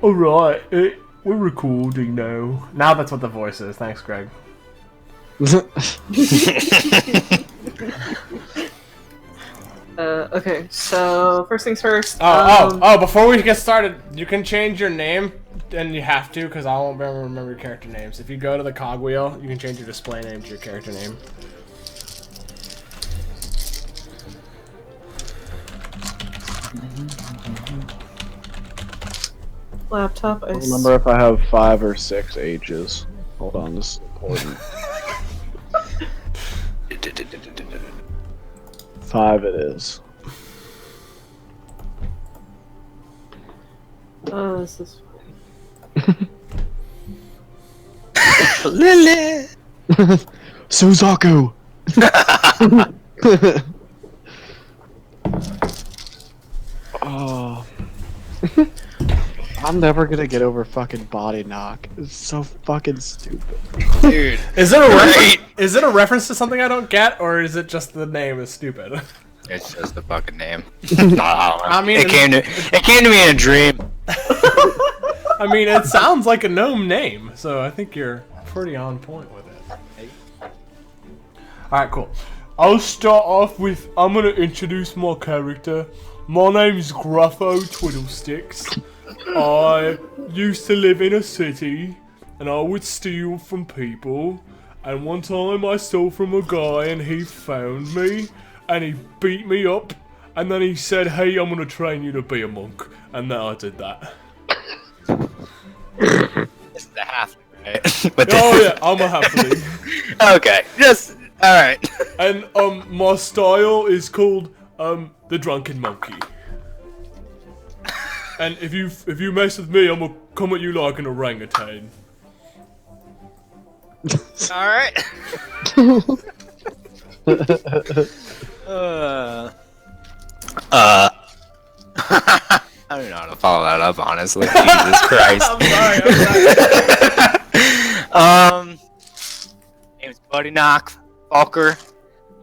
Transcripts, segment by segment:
Alright, we're recording now. Now that's what the voice is. Thanks, Greg. Okay, so first things first. Before we get started, you can change your name, and you have to, because I won't remember your character names. If you go to the cogwheel, you can change your display name to your character name. Laptop. I don't remember if I have 5 or 6 H's. Hold on, this is important. 5 it is. Oh, this is Lelehhhhh! Suzaku! Oh. I'm never gonna get over fucking Boddynock. It's so fucking stupid. Dude. Is it a reference? Is it a reference to something I don't get, or is it just the name is stupid? It's just the fucking name. I mean, it came to me in a dream. I mean, it sounds like a gnome name, so I think you're pretty on point with it. Alright, cool. I'll start off with, I'm gonna introduce my character. My name's Gruffo Twiddlesticks. I used to live in a city, and I would steal from people. And one time I stole from a guy, and he found me, and he beat me up. And then he said, "Hey, I'm gonna train you to be a monk." And then I did that. This is a half, right? Oh yeah, I'm a halfling. Okay, just alright. And my style is called the Drunken Monkey. And if you mess with me, I'm gonna come at you like an orangutan. Alright. I don't know how to follow that up, honestly. Jesus Christ. I'm sorry. Name is Boddynock, Falker.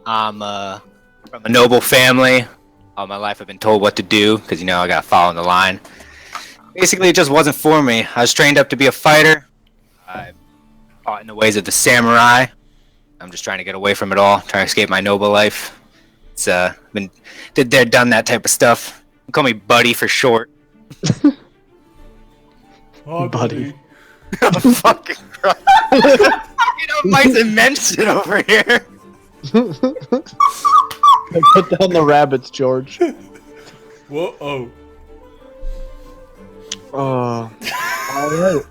I'm from a noble family. All my life I've been told what to do, because, you know, I gotta follow the line. Basically, it just wasn't for me. I was trained up to be a fighter. I fought in the ways of the samurai. I'm just trying to get away from it all, trying to escape my noble life. It's, done that type of stuff. Call me Buddy for short. Oh, Buddy. Oh, fucking Christ. You know, mice and men shit over here. Put down the rabbits, George. Whoa. Alright.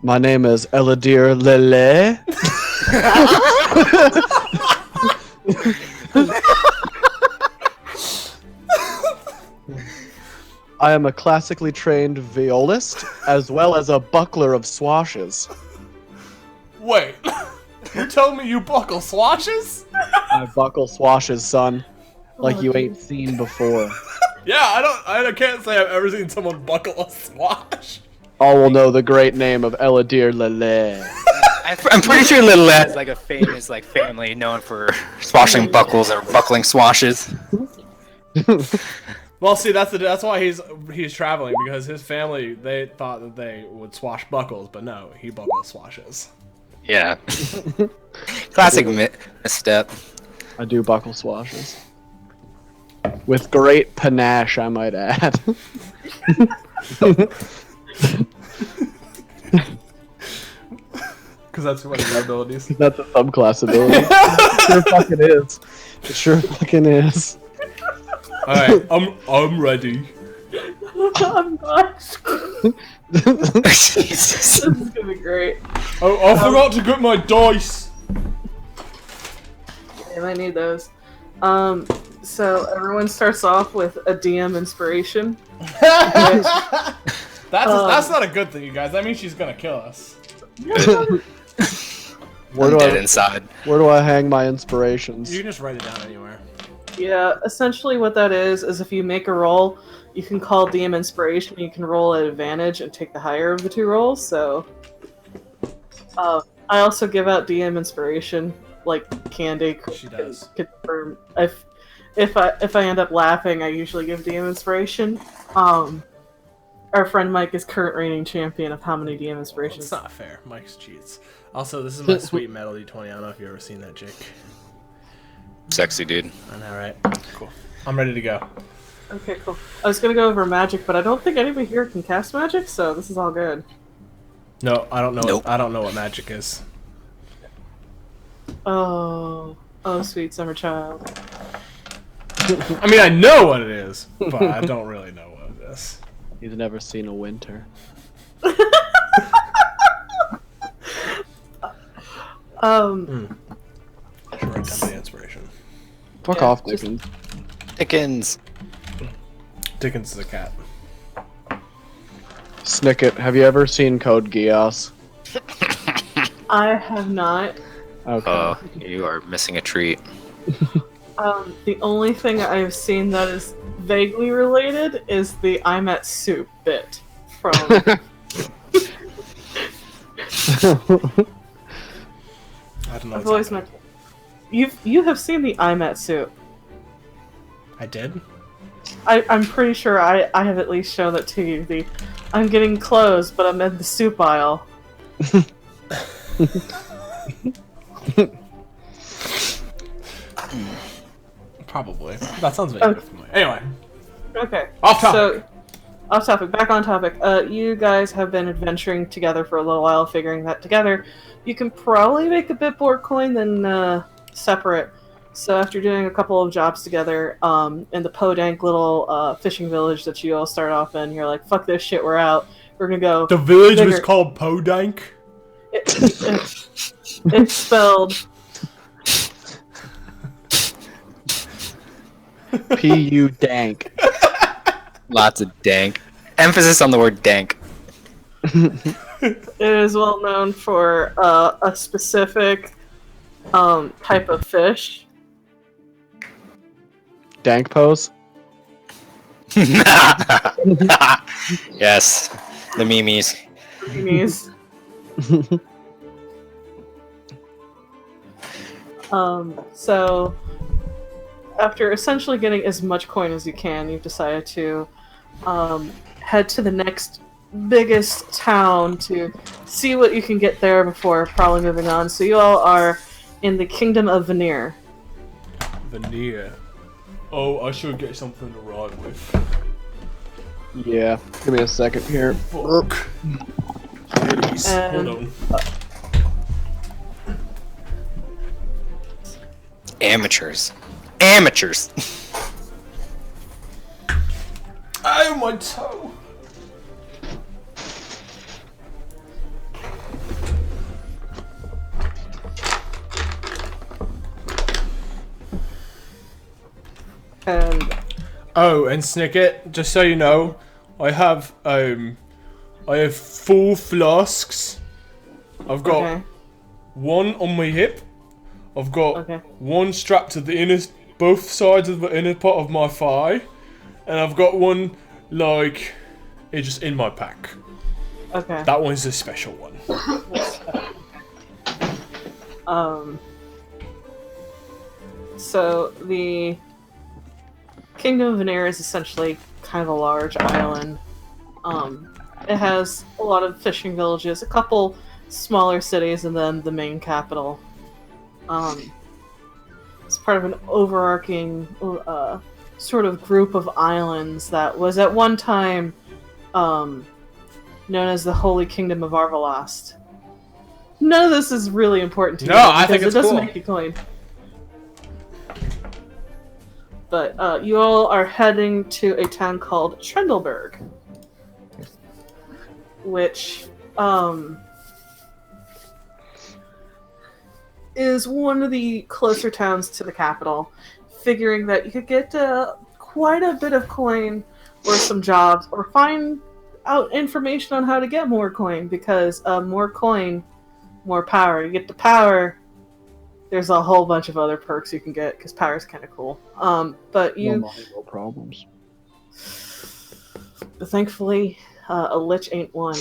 My name is Elidyr Lelehhhhh. I am a classically trained violist, as well as a buckler of swashes. Wait. You told me you buckle swashes? I buckle swashes, son. Like you ain't seen before. Yeah, I can't say I've ever seen someone buckle a swash. All will know the great name of Elidyr Lelehhhhh. I'm pretty sure Lelehhhhh is like a famous family known for swashing buckles or buckling swashes. Well, see, that's why he's traveling, because his family, they thought that they would swash buckles, but no, he buckles swashes. Yeah. Classic misstep. I do buckle swashes. With great panache, I might add. Because that's one of your abilities. That's a subclass ability. It sure fucking is. It sure fucking is. Alright, I'm ready. I'm not. Jesus. This is gonna be great. Oh, I forgot to get my dice. I might need those. So everyone starts off with a DM inspiration. That's not a good thing, you guys. That means she's gonna kill us. Where I'm do dead I inside. where do I hang my inspirations? You can just write it down anywhere. Yeah, essentially what that is if you make a roll, you can call DM inspiration. You can roll at advantage and take the higher of the two rolls. So, I also give out DM inspiration like candy. She does. If I end up laughing, I usually give DM inspiration. our friend Mike is current reigning champion of how many DM Well, inspirations. it's not fair. Mike's cheats. Also, this is my sweet metal D20. I don't know if you've ever seen that, Jake. Sexy, dude. I know, right? Cool. I'm ready to go. Okay, cool. I was gonna go over magic, but I don't think anybody here can cast magic, so this is all good. No, I don't know. Nope. I don't know what magic is. Oh, sweet summer child. I mean, I know what it is, but I don't really know what it is. He's never seen a winter. I should write down the inspiration. Fuck Yeah, off, just- Dickens. Dickens. Dickens is a cat. Snicket, have you ever seen Code Geass? I have not. Okay. You are missing a treat. The only thing I've seen that is vaguely related is the I'm at soup bit from. I don't know. I've what's always happening. meant. You have seen the I'm at soup. I did. I'm pretty sure I have at least shown that to you. The I'm getting clothes, but I'm in the soup aisle. Probably. That sounds vaguely familiar. Anyway, Okay. off topic. So, off topic. Back on topic. You guys have been adventuring together for a little while, figuring that together. You can probably make a bit more coin than separate. So after doing a couple of jobs together, in the Podank little fishing village that you all start off in, you're like, "Fuck this shit, we're out. We're gonna go." The village was bigger. called Podank. It's spelled P.U. Dank. Lots of dank. Emphasis on the word dank. It is well known for a specific type of fish. Dank pose? Yes. The memes. Bikinis. So after essentially getting as much coin as you can, you've decided to head to the next biggest town to see what you can get there before probably moving on. So you all are in the Kingdom of Veneer. Veneer. Oh, I should get something to write with. Yeah. Give me a second here. Fuck. Please. And- Hold on. Amateurs. Amateurs. Ow, my toe. And Oh, and Snicket, just so you know, I have 4 flasks. I've got okay, one on my hip. I've got okay. one strapped to the both sides of the inner part of my thigh, and I've got one like it's just in my pack. Okay. That one's a special one. So the Kingdom of Veneer is essentially kind of a large island. It has a lot of fishing villages, a couple smaller cities, and then the main capital. It's part of an overarching sort of group of islands that was at one time known as the Holy Kingdom of Arvelast. None of this is really important to you. No, I think because it's it doesn't cool. make you coin. But you all are heading to a town called Trendelberg, which is one of the closer towns to the capital, figuring that you could get quite a bit of coin or some jobs, or find out information on how to get more coin, because more coin, more power. You get the power, there's a whole bunch of other perks you can get, because power is kind of cool. But you... No money, no problems. Thankfully, a lich ain't one.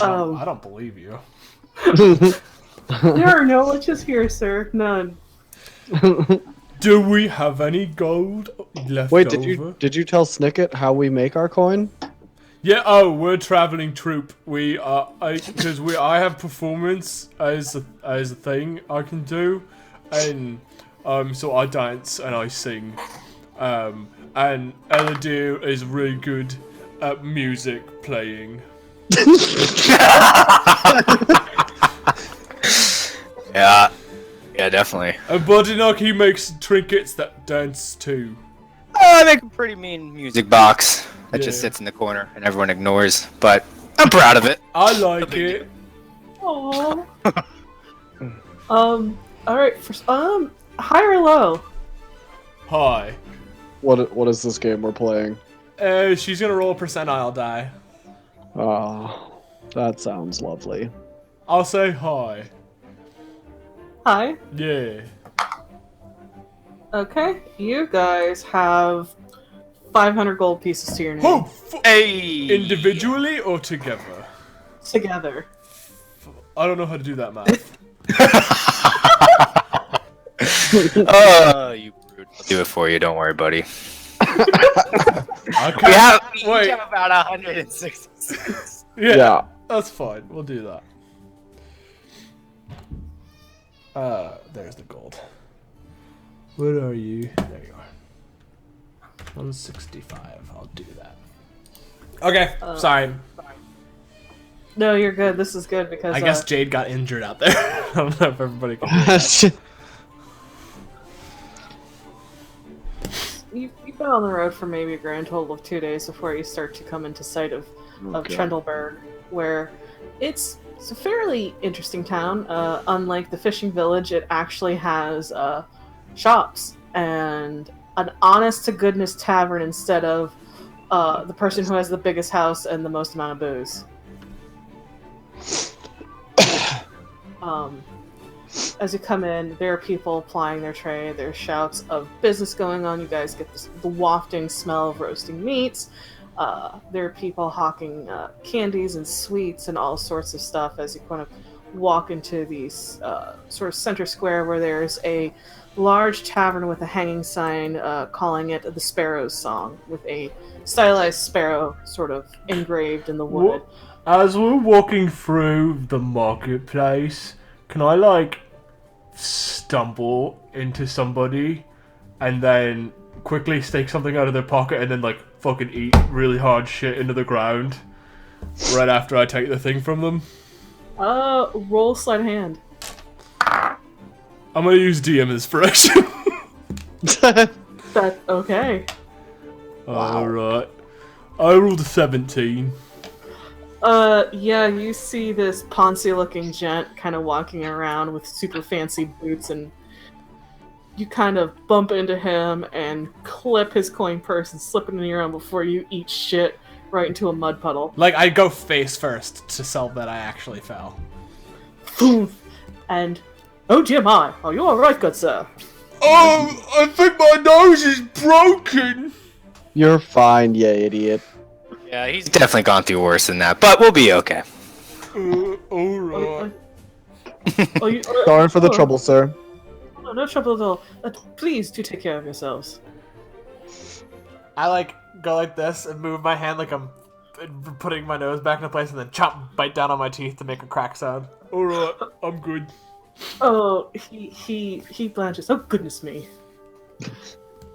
I don't believe you. There are no liches here, sir. None. Do we have any gold left Wait, over? did you tell Snicket how we make our coin? Yeah. Oh, we're a traveling troupe. We are because I have performance as a thing I can do, and so I dance and I sing, and Elidyr is really good at music playing. Yeah. Yeah, definitely. And Boddynock, he makes trinkets that dance too. I make a pretty mean music box that just Yeah. sits in the corner and everyone ignores, but I'm proud of it. I like it. Aww. Alright, first, high or low? Hi. What is this game we're playing? She's gonna roll a percentile die. Oh, that sounds lovely. I'll say hi. High. Yeah. Okay, you guys have 500 gold pieces to your name. Oh, Hey! individually or together? Together. I don't know how to do that math. Oh, you brute. I'll do it for you, don't worry, buddy. Okay. We each Wait. have about 166. Yeah, that's fine. We'll do that. There's the gold. Where are you? There you are. 165. I'll do that. Okay, sorry. No, you're good. This is good because I guess Jade got injured out there. I don't know if everybody can hear that. you've been on the road for maybe a grand total of 2 days before you start to come into sight of Okay. Trendelberg, where it's a fairly interesting town. Unlike the fishing village, it actually has shops and an honest-to-goodness tavern instead of the person who has the biggest house and the most amount of booze. As you come in, there are people plying their trade. There's shouts of business going on. You guys get the wafting smell of roasting meats. There are people hawking candies and sweets and all sorts of stuff as you kind of walk into these sort of center square where there's a large tavern with a hanging sign calling it the Sparrow's Song, with a stylized sparrow sort of engraved in the wood. As we're walking through the marketplace, can I, like, stumble into somebody and then quickly take something out of their pocket and then, like, fucking eat really hard shit into the ground right after I take the thing from them? Roll sleight of hand. I'm gonna use DM inspiration. That's okay. Alright. I rolled a 17. Yeah, you see this Ponzi-looking gent kind of walking around with super fancy boots, and you kind of bump into him and clip his coin purse and slip it in your own before you eat shit right into a mud puddle. Like, I go face first to sell that I actually fell. Boom! And, oh dear my, are you alright, good sir? Oh, I think my nose is broken! You're fine, you idiot. Yeah, he's definitely gone through worse than that, but we'll be okay. Alright. Sorry for the trouble, sir. No, no trouble at all. Please do take care of yourselves. I, like, go like this and move my hand like I'm putting my nose back into place and then bite down on my teeth to make a crack sound. Alright, I'm good. Oh, he blanches. Oh, goodness me.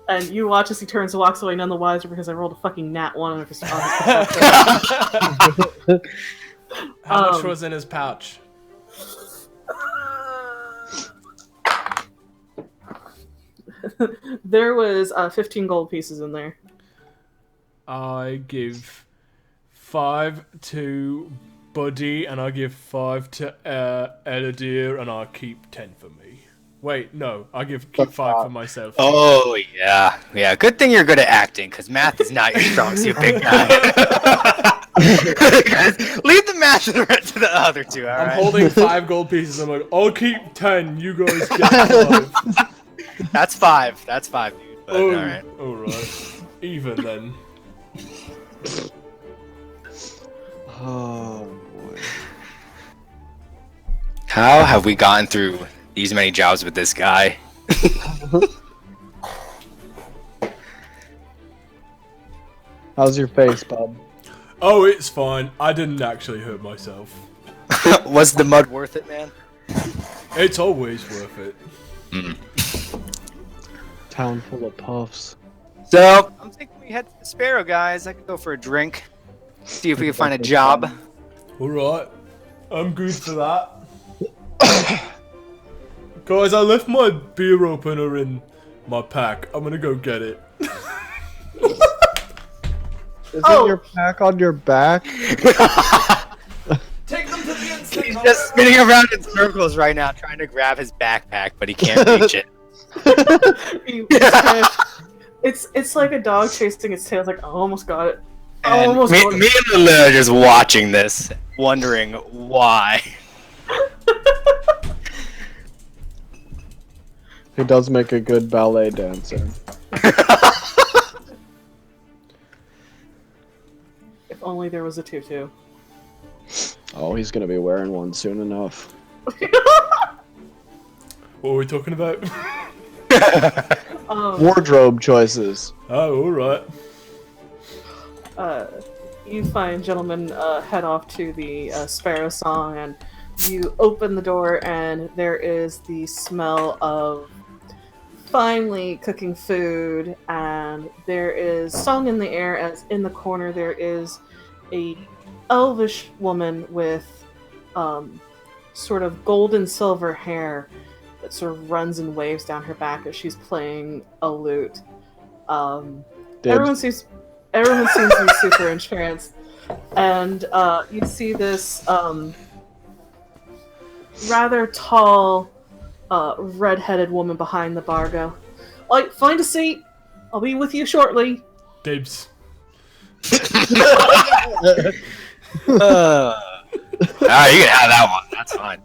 And you watch as he turns and walks away, none the wiser because I rolled a fucking nat 1 on his How much was in his pouch? There was 15 gold pieces in there. I give 5 to Buddy, and I give 5 to Elidyr, and I keep 10 for me. Wait, no, I keep 5 for myself. Oh, yeah. Yeah, good thing you're good at acting, because math is not your strong suit, big guy. Guys, leave the math to the other two, alright? I'm holding 5 gold pieces. I'm like, I'll keep 10. You guys get 5. That's 5. That's 5, dude. But, alright. Alright. Even then. Oh boy. How have we gotten through these many jobs with this guy? How's your face, bud? Oh, it's fine. I didn't actually hurt myself. Was the mud worth it, man? It's always worth it. Town full of puffs. So, I'm thinking we head to the Sparrow, guys. I could go for a drink. See if we can find a job. Alright. I'm good for that. Guys, I left my beer opener in my pack. I'm gonna go get it. Isn't your pack on your back? Take them to the instant. He's just spinning around in circles right now, trying to grab his backpack, but he can't reach it. It's like a dog chasing its tail. It's like, I almost got it. And me and Lelehhhhh are just watching this, wondering why. He does make a good ballet dancer. If only there was a tutu. Oh, he's gonna be wearing one soon enough. What are we talking about? Wardrobe choices. Oh, alright. You find gentlemen head off to the Sparrow Song, and you open the door, and there is the smell of finely cooking food, and there is song in the air as in the corner there is a elvish woman with sort of gold and silver hair that sort of runs and waves down her back as she's playing a lute. Everyone seems to be super entranced, and you see this rather tall, red-headed woman behind the bar go, "Like, find a seat. I'll be with you shortly." Dibs. Alright, you can have that one. That's fine.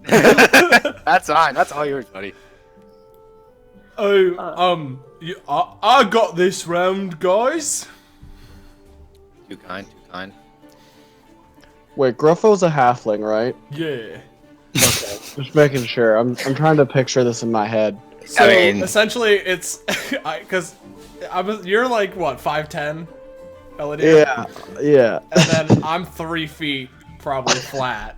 That's fine. That's all yours, buddy. Oh, I got this round, guys. Too kind, too kind. Wait, Gruffo's a halfling, right? Yeah. Okay, just making sure. I'm trying to picture this in my head. So I mean- essentially, it's because you're like what 5'10", Elidyr? Yeah. And then I'm 3 feet, probably flat.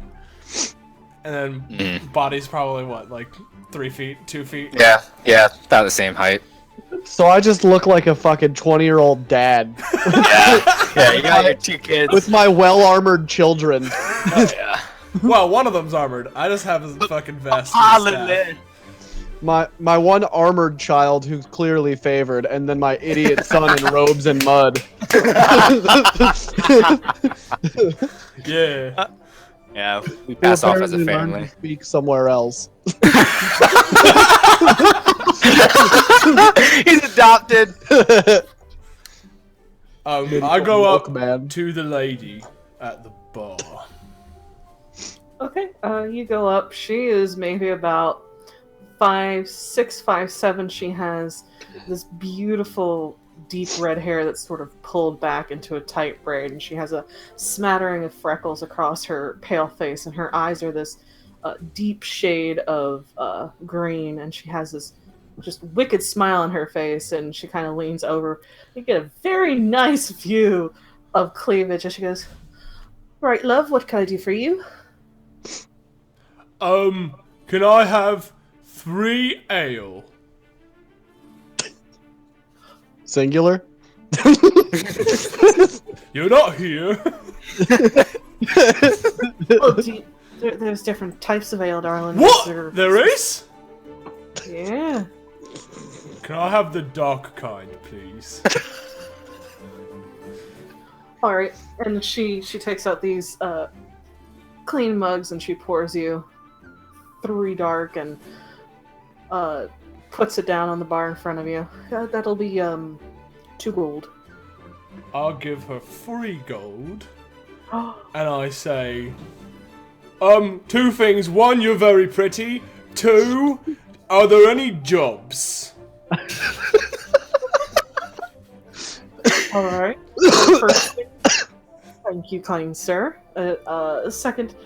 And then body's probably what, like 3 feet, 2 feet. Yeah, about the same height. So I just look like a fucking 20-year-old dad. Yeah, you got your 2 kids. With my well-armored children. Oh, yeah. Well, one of them's armored. I just have his fucking vest. and staff. My one armored child who's clearly favored, and then my idiot son in robes and mud. Yeah. Yeah, we pass off as a Apparently learned family. to speak somewhere else. He's adopted. I go up Milkman. to the lady at the bar. Okay, you go up. She is maybe about 5'6", 5'7". She has this beautiful deep red hair that's sort of pulled back into a tight braid, and she has a smattering of freckles across her pale face, and her eyes are this deep shade of green, and she has this just wicked smile on her face, and she kind of leans over. You get a very nice view of cleavage, and she goes, "Right, love, what can I do for you?" Can I have 3 ale? Singular? You're not here. Oh, there's different types of ale, darling. What? There is? Yeah. Can I have the dark kind, please? All right, and she takes out these clean mugs and she pours you 3 dark and puts it down on the bar in front of you. That'll be 2 gold. I'll give her 3 gold. And I say, 2 things. 1, you're very pretty. 2, are there any jobs? All right. First thing, thank you, kind sir. Second,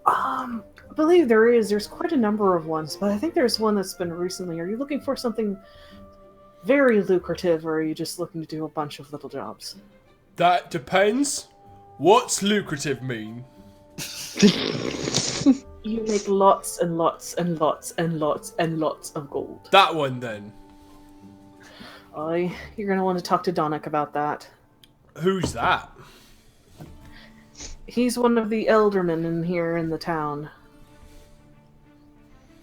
I believe there's quite a number of ones, but I think there's one that's been recently. Are you looking for something very lucrative, or are you just looking to do a bunch of little jobs? That depends. What's lucrative mean? You make lots and lots and lots and lots and lots of gold. That one then. You're gonna want to talk to Boddynock about that. Who's that? He's one of the eldermen in here in the town.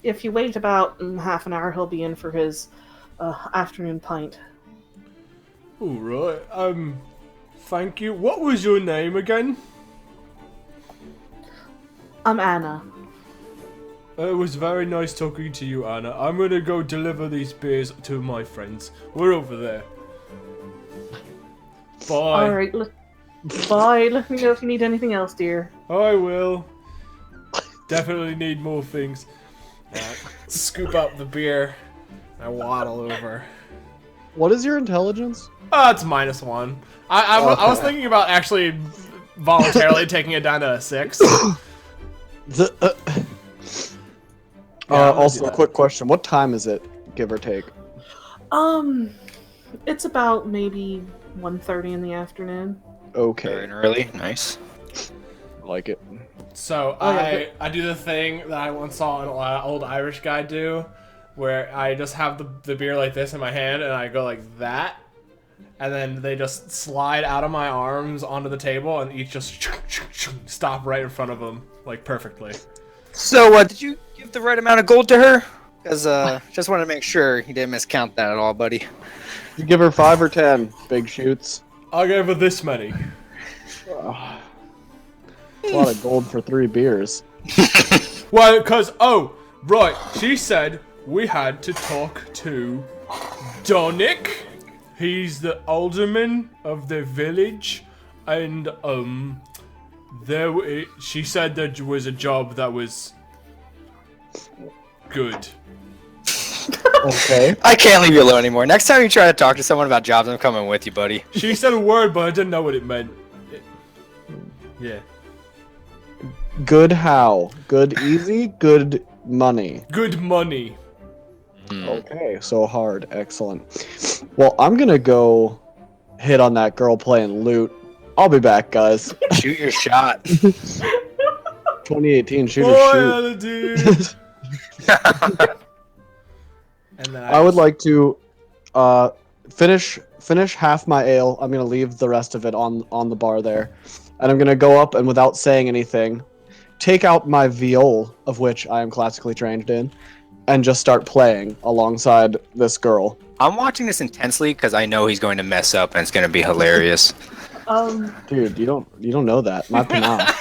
If you wait about half an hour, he'll be in for his afternoon pint. Alright, thank you. What was your name again? I'm Anna. It was very nice talking to you, Anna. I'm gonna go deliver these beers to my friends. We're over there. Bye. Alright, bye. Let me know if you need anything else, dear. I will. Definitely need more things. Scoop up the beer and waddle over. What is your intelligence? Oh, it's -1. I was thinking about actually voluntarily taking it down to a 6. Also, a quick question. What time is it, give or take? It's about maybe 1:30 in the afternoon. Okay. Very early. Nice. Like it. So I do the thing that I once saw an old Irish guy do, where I just have the beer like this in my hand and I go like that, and then they just slide out of my arms onto the table and each just stop right in front of them, like perfectly. So, did you give the right amount of gold to her? Because, just wanted to make sure you didn't miscount that at all, buddy. You give her 5 or 10 big shoots. I gave her this many. A lot of gold for 3 beers. Well, because, oh, right, she said we had to talk to Boddynock. He's the alderman of the village, and, she said there was a job that was good. Okay. I can't leave you alone anymore. Next time you try to talk to someone about jobs, I'm coming with you, buddy. She said a word, but I didn't know what it meant. Yeah. Good how? Good easy? Good money? Good money. Okay, so hard. Excellent. Well, I'm gonna go hit on that girl playing loot. I'll be back, guys. Shoot your shot. 2018 shoot Boy, or shoot. Elidyr. And then I would like to finish half my ale. I'm gonna leave the rest of it on the bar there, and I'm gonna go up and without saying anything, take out my viol, of which I am classically trained in, and just start playing alongside this girl. I'm watching this intensely because I know he's going to mess up and it's going to be hilarious. Dude, you don't know that. My panache.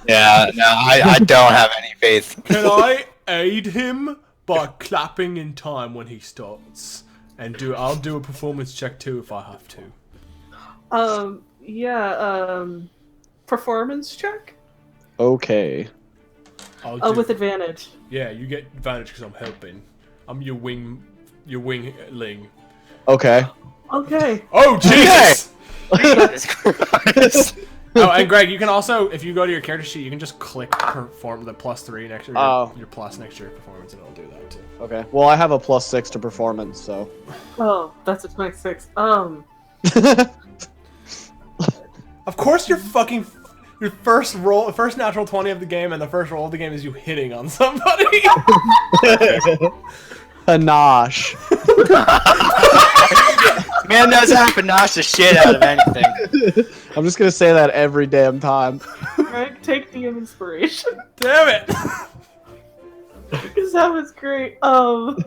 Yeah, no, I don't have any faith. Can I aid him by clapping in time when he starts? And I'll do a performance check too if I have to. Performance check? Okay. With advantage. Yeah, you get advantage because I'm helping. I'm your wingling. Okay. Okay. Oh Jesus! Jesus Christ. Oh, and Greg, you can also, if you go to your character sheet, you can just click perform the +3 next to your plus next to your performance, and it'll do that too. Okay. Well, I have a +6 to performance, so. Oh, that's a 26. Of course, your first natural 20 of the game, and the first roll of the game is you hitting on somebody. Panache. Man knows how to panache the shit out of anything. I'm just gonna say that every damn time. Greg, take the inspiration. Damn it! Because that was great. And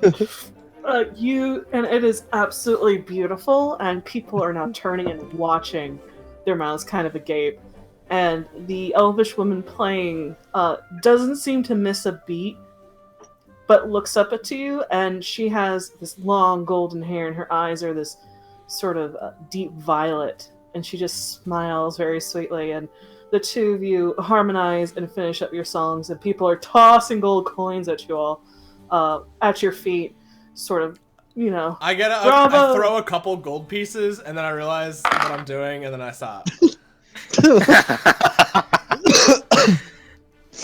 it is absolutely beautiful, and people are now turning and watching, their mouths kind of agape. And the elvish woman playing doesn't seem to miss a beat, but looks up at you, and she has this long golden hair, and her eyes are this sort of deep violet, and she just smiles very sweetly, and the two of you harmonize and finish up your songs, and people are tossing gold coins at you all, at your feet, sort of, you know. I throw a couple gold pieces, and then I realize what I'm doing, and then I stop.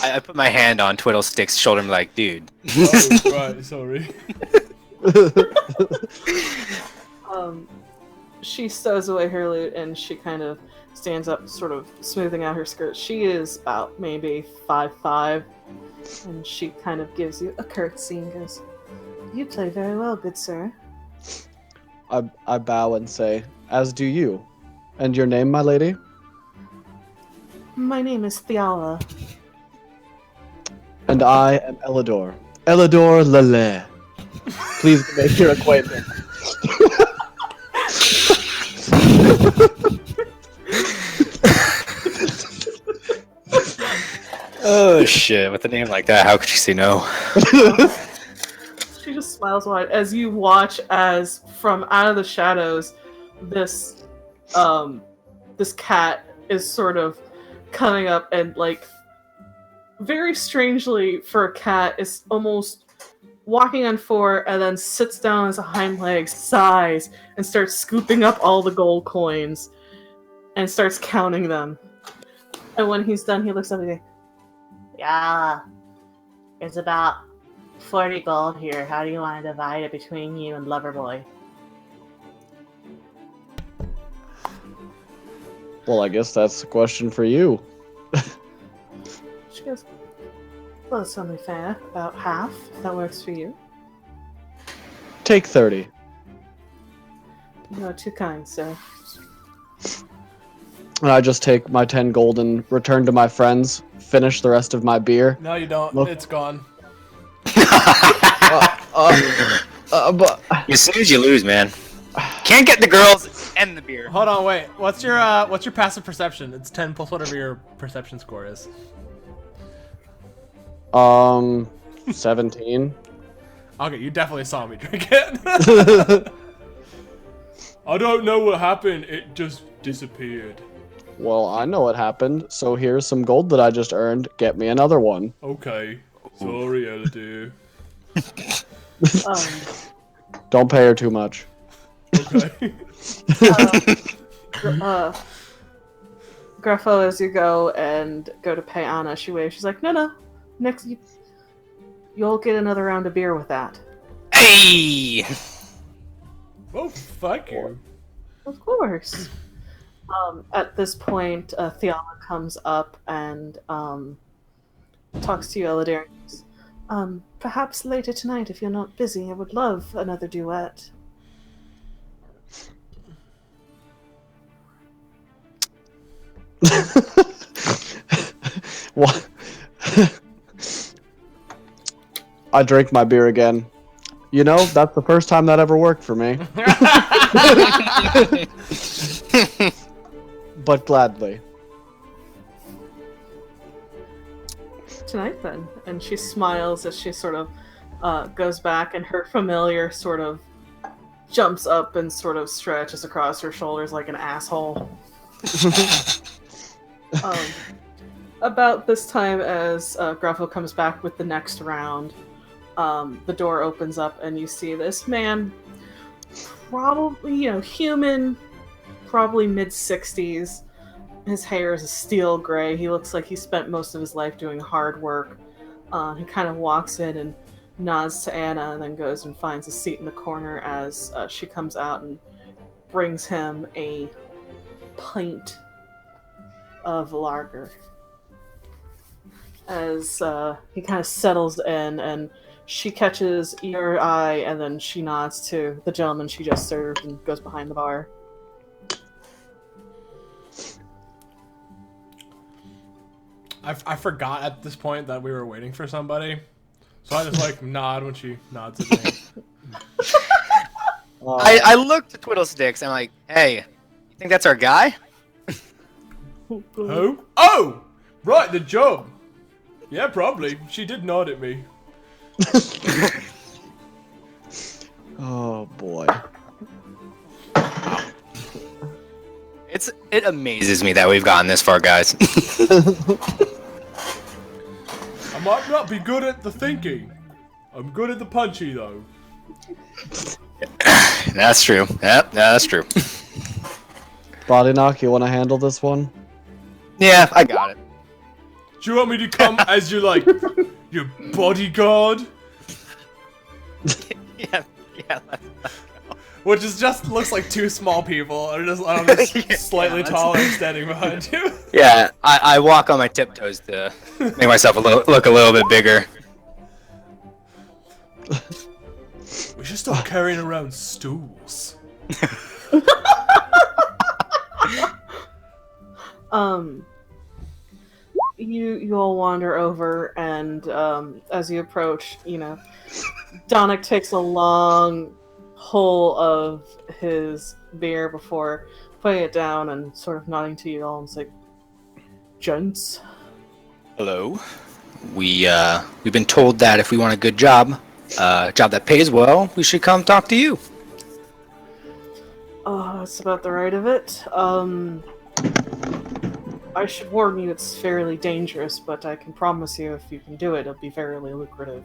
I put my hand on Twiddlesticks' shoulder and I'm like, dude. Oh, right, sorry. she stows away her loot and she kind of stands up, sort of smoothing out her skirt. She is about maybe 5'5", and she kind of gives you a curtsy and goes, "You play very well, good sir." I bow and say, "As do you. And your name, my lady?" "My name is Thiala." "And I am Elidyr. Elidyr Lelehhhh. Please make your acquaintance." Oh shit! With a name like that, how could you say no? She just smiles wide as you watch as from out of the shadows, this cat is sort of coming up and like very strangely for a cat is almost walking on four and then sits down on his hind legs, sighs, and starts scooping up all the gold coins and starts counting them. And when he's done, he looks up and goes, "Yeah, it's about 40 gold here. How do you want to divide it between you and Loverboy?" Well, I guess that's a question for you. She goes, "Well, it's only fair. About half, if that works for you." Take 30. "You are too kind, sir." And I just take my 10 gold and return to my friends, finish the rest of my beer. No, you don't. Look. It's gone. But You snooze, you lose, man. Can't get the girls and the beer. Hold on, wait. What's your passive perception? It's 10 plus whatever your perception score is. 17. Okay, you definitely saw me drink it. I don't know what happened. It just disappeared. Well, I know what happened, so here's some gold that I just earned. Get me another one. Okay. Sorry, Elidyr. Don't pay her too much. Okay. Gruffo, as you go to pay Anna, she waves. She's like, "No. Next, you'll get another round of beer with that." Hey! Oh, fuck you. Of course. At this point, Thiala comes up and talks to you, Elidyr. "Perhaps later tonight, if you're not busy, I would love another duet." What? I drink my beer again. You know, that's the first time that ever worked for me. But gladly. "Tonight, then." And she smiles as she sort of goes back, and her familiar sort of jumps up and sort of stretches across her shoulders like an asshole. About this time, as Gruffo comes back with the next round, the door opens up and you see this man, probably, human, probably mid-60s. His hair is a steel gray. He looks like he spent most of his life doing hard work. He kind of walks in and nods to Anna and then goes and finds a seat in the corner as she comes out and brings him a pint of lager. As he kind of settles in and she catches your eye and then she nods to the gentleman she just served and goes behind the bar. I forgot at this point that we were waiting for somebody. So I just nod when she nods at me. I looked at Twiddlesticks and I'm like, "Hey, you think that's our guy?" Who? Oh! Right, the job. Yeah, probably. She did nod at me. Oh boy. It amazes me that we've gotten this far, guys. I might not be good at the thinking. I'm good at the punchy, though. That's true. Yep, that's true. Boddynock, you want to handle this one? Yeah, I got it. Do you want me to come as your bodyguard? Yeah, let's go. Which is just looks like two small people, or just slightly taller standing behind you. Yeah, I walk on my tiptoes to make myself look a little bit bigger. We should stop carrying around stools. You all wander over, and as you approach, Donick takes a long pull of his beer before putting it down and sort of nodding to you all and say, "Gents." Hello. We've been told that if we want a good job, a job that pays well, we should come talk to you. That's about the right of it. I should warn you, it's fairly dangerous, but I can promise you if you can do it, it'll be fairly lucrative.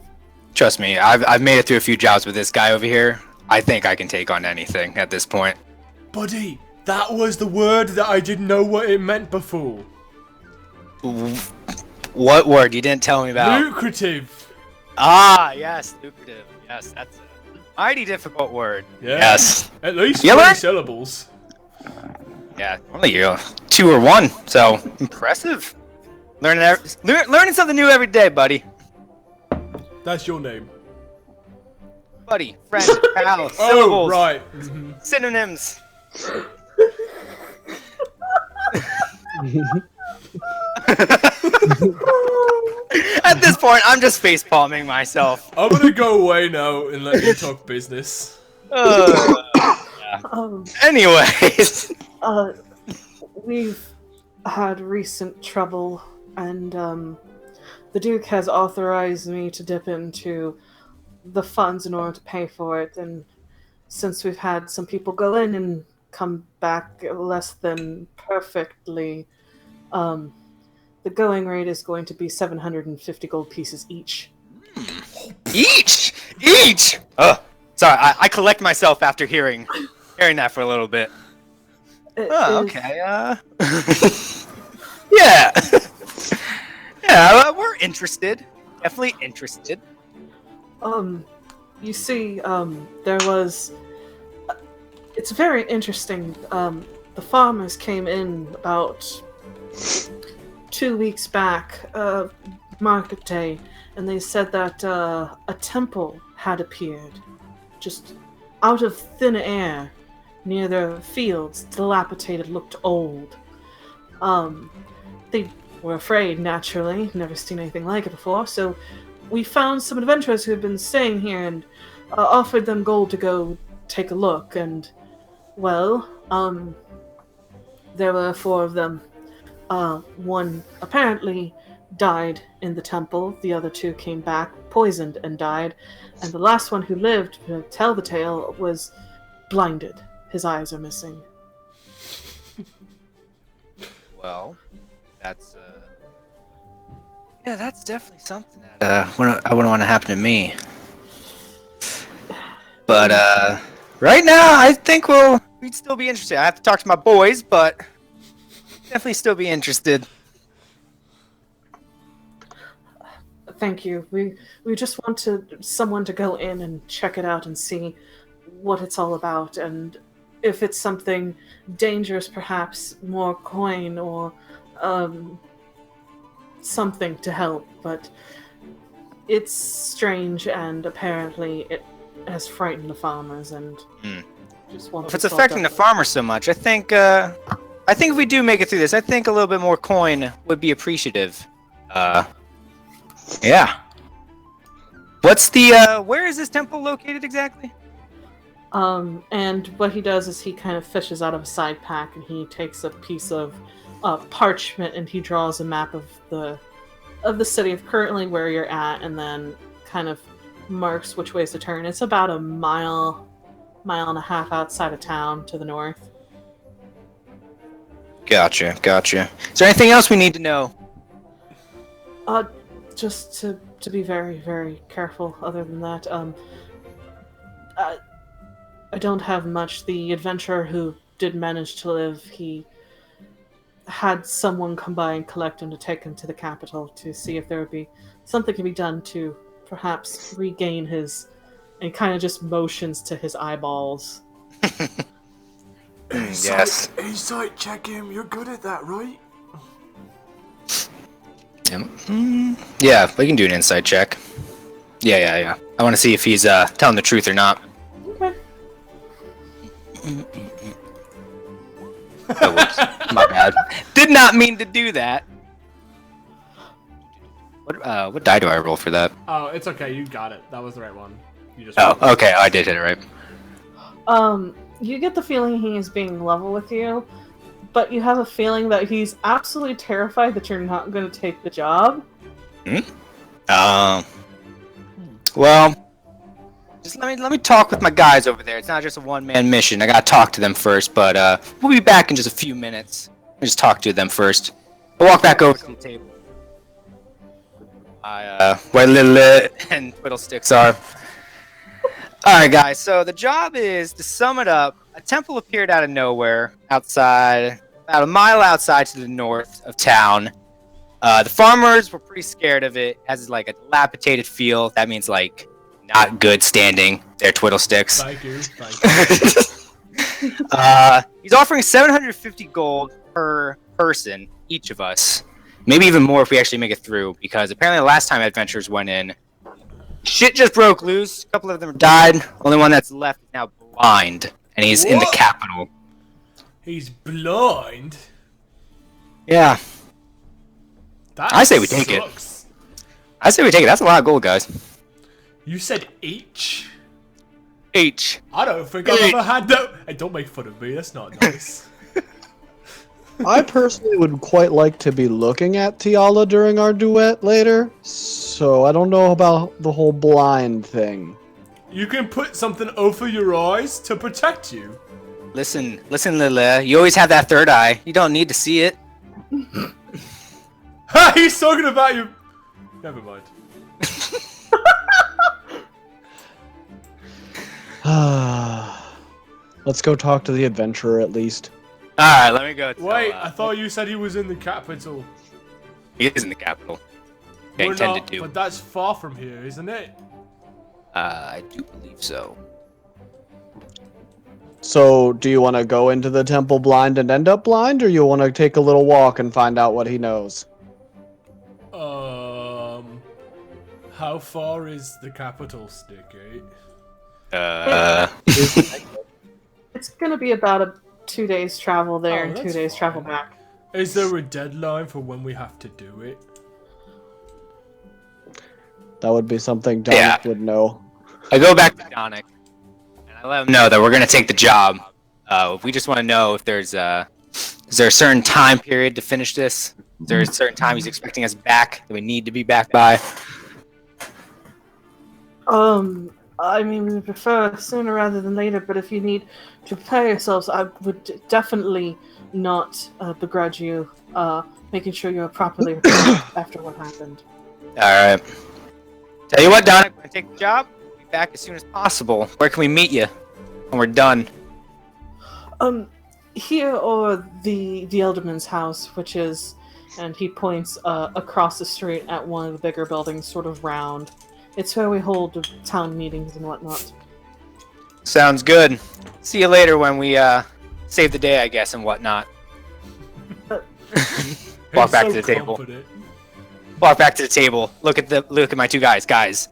Trust me, I've made it through a few jobs with this guy over here. I think I can take on anything at this point. Buddy, that was the word that I didn't know what it meant before. What word? You didn't tell me about. Lucrative. Ah, yes, lucrative. Yes, that's a mighty difficult word. Yeah. Yes. At least You 20 learn? syllables. Yeah, only you. 2 or 1, so impressive. Learning something new every day, buddy. That's your name. Buddy, friend, pal, Oh, syllables, right. synonyms. At this point, I'm just face palming myself. I'm gonna go away now and let you talk business. Anyways. We've had recent trouble, and the Duke has authorized me to dip into the funds in order to pay for it, and since we've had some people go in and come back less than perfectly, the going rate is going to be 750 gold pieces each. Each! Sorry, I collect myself after hearing that for a little bit. Okay, yeah. Yeah, we're interested. Definitely interested. You see, there was... It's very interesting. The farmers came in about 2 weeks back, market day, and they said that a temple had appeared, just out of thin air, near the fields, dilapidated, looked old. They were afraid, naturally, never seen anything like it before, so we found some adventurers who had been staying here and offered them gold to go take a look, and, well, there were 4 of them. One apparently died in the temple, the other 2 came back poisoned and died, and the last one who lived to tell the tale was blinded. His eyes are missing. Well, that's that's definitely something that I wouldn't want to happen to me. But right now, I think we'd still be interested. I have to talk to my boys, but definitely still be interested. Thank you. We just want someone to go in and check it out and see what it's all about, and if it's something dangerous, perhaps more coin or something to help. But it's strange, and apparently it has frightened the farmers, and just want. If it's affecting the farmers so much, I think if we do make it through this, I think a little bit more coin would be appreciative. Yeah. What's the where is this temple located exactly? And what he does is he kind of fishes out of a side pack and he takes a piece of parchment and he draws a map of the city of currently where you're at, and then kind of marks which ways to turn. It's about a mile and a half outside of town to the north. Gotcha. Is there anything else we need to know? Just to be very, very careful. Other than that, I don't have much. The adventurer who did manage to live, he had someone come by and collect him to take him to the capital to see if there would be something can be done to perhaps regain his, and kind of just motions to his eyeballs. Yes. Insight check him. You're good at that, right? Yeah, we can do an insight check. Yeah. I want to see if he's telling the truth or not. Okay. Oh, whoops. My bad. Did not mean to do that. What die do I roll for that? Oh, it's okay. You got it. That was the right one. You just. Oh, okay. I did hit it right. You get the feeling he is being level with you, but you have a feeling that he's absolutely terrified that you're not going to take the job. Well, just let me talk with my guys over there. It's not just a one-man mission. I gotta talk to them first, but we'll be back in just a few minutes. I'll just talk to them first. I'll walk back over to the table. Where Lelehhhh and Twiddlesticks are. Alright guys, so the job is, to sum it up, a temple appeared out of nowhere, outside, about a mile outside to the north of town. The farmers were pretty scared of it, as like a dilapidated field. That means like, not good standing. They're Twiddlesticks. Thank you. He's offering 750 gold per person, each of us. Maybe even more if we actually make it through, because apparently the last time adventurers went in, shit just broke loose. A couple of them died. Only one that's left is now blind, and he's in the capital. He's blind? Yeah. That I say we take it. sucks. I say we take it. That's a lot of gold, guys. You said each? H. I don't think I've ever had that. Hey, don't make fun of me. That's not nice. I personally would quite like to be looking at Tiala during our duet later, so I don't know about the whole blind thing. You can put something over your eyes to protect you. Listen, Lelehhhhh. You always have that third eye. You don't need to see it. Ha! He's talking about you. Never mind. Let's go talk to the adventurer at least. Alright, let me go. Wait, I thought you said he was in the capital. He is in the capital. Okay, We're intended not, to. but that's far from here, isn't it? I do believe so. So, do you want to go into the temple blind and end up blind, or you want to take a little walk and find out what he knows? How far is the capital, Sticky? It's gonna be about a 2 days travel there and 2 that's days fine. travel back. Is there a deadline for when we have to do it? That would be something Dominic would know. I go back to Donick, and I let him know that we're gonna take the job. We just want to know if there's is there a certain time period to finish this? Is there a certain time he's expecting us back that we need to be back by? I mean, we prefer sooner rather than later, but if you need to prepare yourselves, I would definitely not begrudge you making sure you're properly prepared after what happened. Alright. Tell you what, Donick, we're gonna take the job. We'll be back as soon as possible. Where can we meet you when we're done? Here or the Elderman's house, which is, and he points across the street at one of the bigger buildings, sort of round. It's where we hold town meetings and whatnot. Sounds good. See you later when we save the day, I guess, and whatnot. Walk back to the table. Walk back to the table. Look at my two guys. Guys,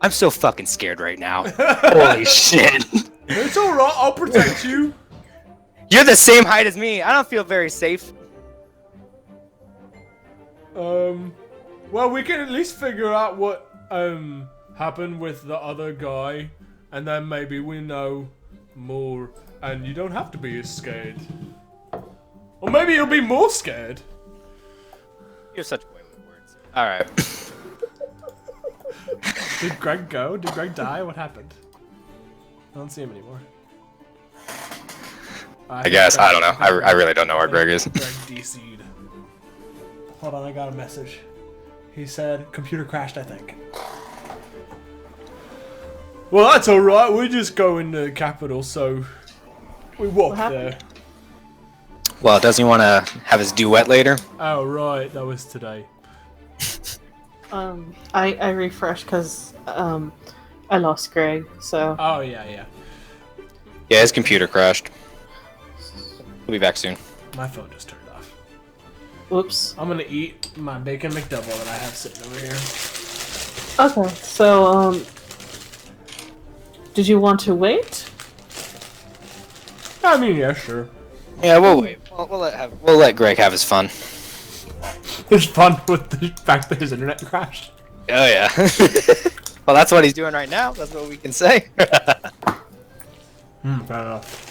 I'm so fucking scared right now. Holy shit. It's alright, I'll protect you. You're the same height as me. I don't feel very safe. Well, we can at least figure out what happened with the other guy, and then maybe we know more, and you don't have to be as scared. Or maybe you'll be more scared. You're such a way with words. Alright. Did Greg go? Did Greg die? What happened? I don't see him anymore. I guess. I don't know. I really don't know where Greg is. Greg DC'd. Hold on, I got a message. He said, computer crashed, I think. Well, that's alright. We just go in the capital, so we walk there. Well, doesn't he want to have his duet later? Oh, right. That was today. I refreshed because I lost Greg, so. Oh, yeah. Yeah, his computer crashed. He'll be back soon. My phone just turned off. Whoops. I'm gonna eat my bacon McDouble that I have sitting over here. Okay, so, did you want to wait? I mean, yeah, sure. Yeah, we'll wait. We'll let Greg have his fun. It's fun with the fact that his internet crashed. Oh yeah. Well, that's what he's doing right now. That's what we can say. Fair enough.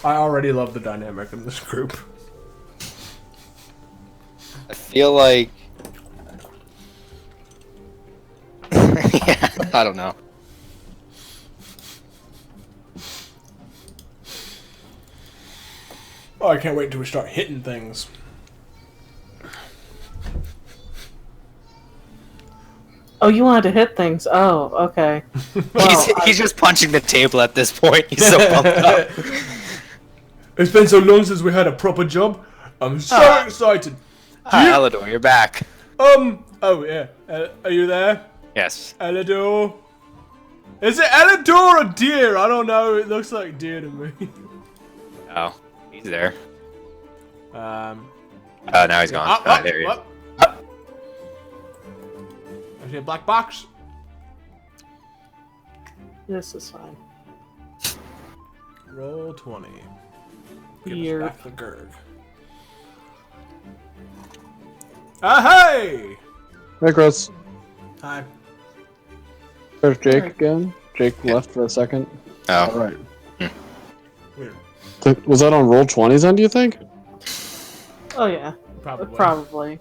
I already love the dynamic in this group. I feel like. Yeah, I don't know. Oh, I can't wait until we start hitting things. Oh, you wanted to hit things. Oh, okay. Well, He's just punching the table at this point. He's so pumped up. It's been so long since we had a proper job. I'm so excited. Hi, Elidyr, you're back. Oh yeah. Are you there? Yes. Elidyr? Is it Elidyr or deer? I don't know. It looks like deer to me. Oh, he's there. Oh, now he's gone. Oh, there he is. I see a black box. this is fine. Roll 20. Give Here. us back the Gurg. Hey! Hey, Chris. Hi. There's Jake again. Jake left for a second. Oh. Alright. Weird. Was that on roll 20s then, do you think? Oh yeah, Probably. probably.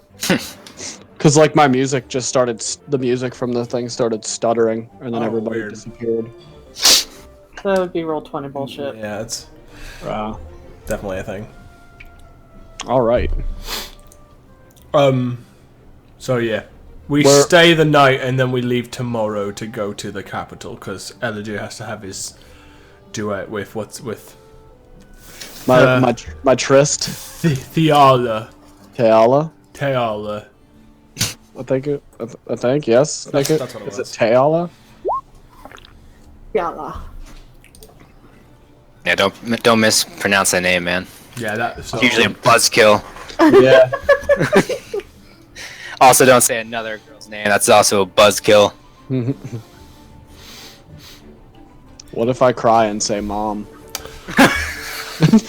Because, like, my music just started, the music from the thing started stuttering, and then Oh, everybody weird. disappeared. That would be roll 20 bullshit. Yeah, it's Wow. definitely a thing. Alright. So yeah. We Where- stay the night and then we leave tomorrow to go to the capital because Elidyr has to have his duet with My tryst. Theala. Teala? Teala. I think, yes. That's what it Is was. it Teala? Yalla. Yeah, don't mispronounce that name, man. Yeah, that's so, It's usually a buzzkill. Yeah. Also, don't say another girl's name. That's also a buzzkill. What if I cry and say mom? I've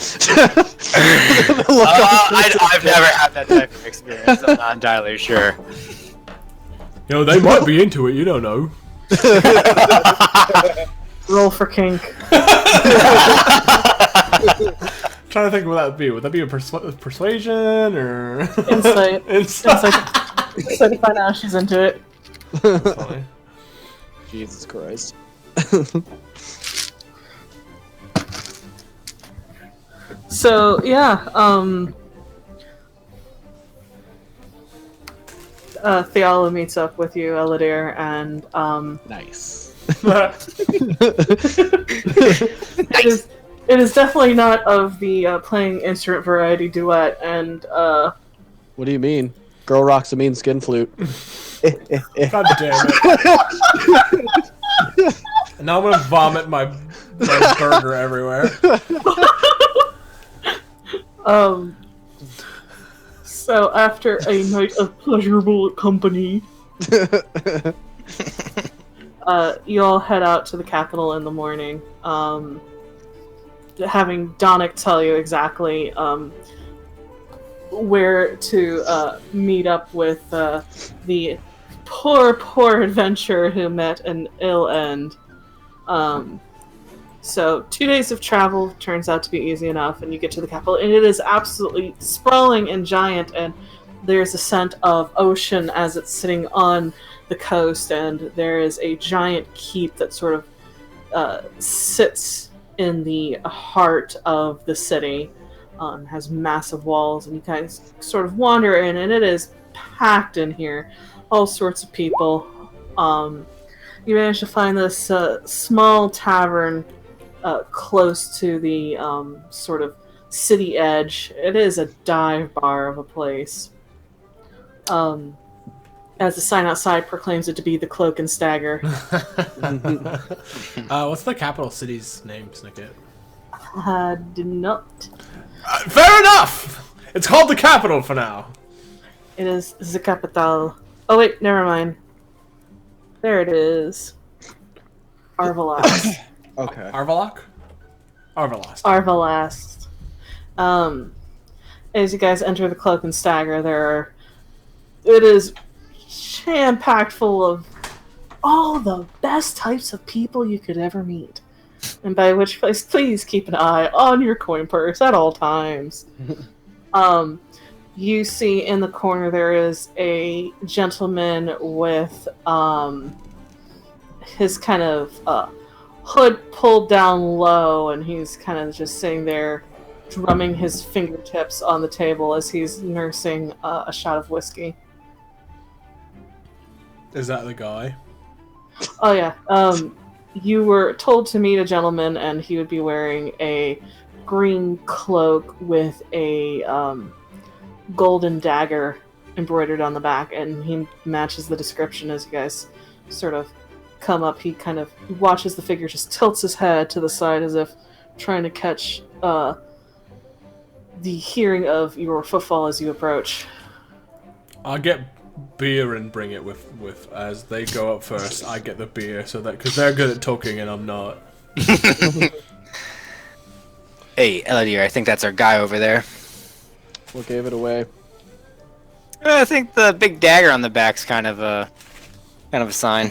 never had that type of experience. I'm not entirely sure. You know, they might be into it, you don't know. Roll for kink. Trying to think what that would be. Would that be a persuasion or Insight. Insight. So to find out she's into it. Funny. Jesus Christ. So yeah, Theala meets up with you, Elidyr, and Nice. it is definitely not of the playing instrument variety duet, and What do you mean? Girl rocks a mean skin flute. God damn it. And now I'm gonna vomit my burger everywhere. So after a night of pleasurable company, you all head out to the capital in the morning, having Donick tell you exactly where to meet up with the poor adventurer who met an ill end. So 2 days of travel turns out to be easy enough, and you get to the capital, and it is absolutely sprawling and giant, and there's a scent of ocean as it's sitting on the coast, and there is a giant keep that sort of sits in the heart of the city. Has massive walls, and you guys sort of wander in, and it is packed in here. All sorts of people. You manage to find this small tavern close to the sort of city edge. It is a dive bar of a place. as the sign outside proclaims it to be the Cloak and Stagger. What's the capital city's name, Snicket? Did not. Fair enough! It's called the capital for now. It is the capital. Oh wait, never mind. There it is. Arvelast. Okay. Arvalok? Arvalast. Arvelast. As you guys enter the Cloak and Stagger, it is jam-packed full of all the best types of people you could ever meet. And by which place, please keep an eye on your coin purse at all times. You see in the corner there is a gentleman with his kind of hood pulled down low, and he's kind of just sitting there drumming his fingertips on the table as he's nursing a shot of whiskey. Is that the guy? Oh yeah. You were told to meet a gentleman, and he would be wearing a green cloak with a golden dagger embroidered on the back, and he matches the description as you guys sort of come up. He kind of watches the figure, just tilts his head to the side as if trying to catch the hearing of your footfall as you approach. I'll get beer and bring it with as they go up first. I get the beer so that because they're good at talking and I'm not. Hey, Elidyr, I think that's our guy over there. What gave it away? I think the big dagger on the back's kind of a sign.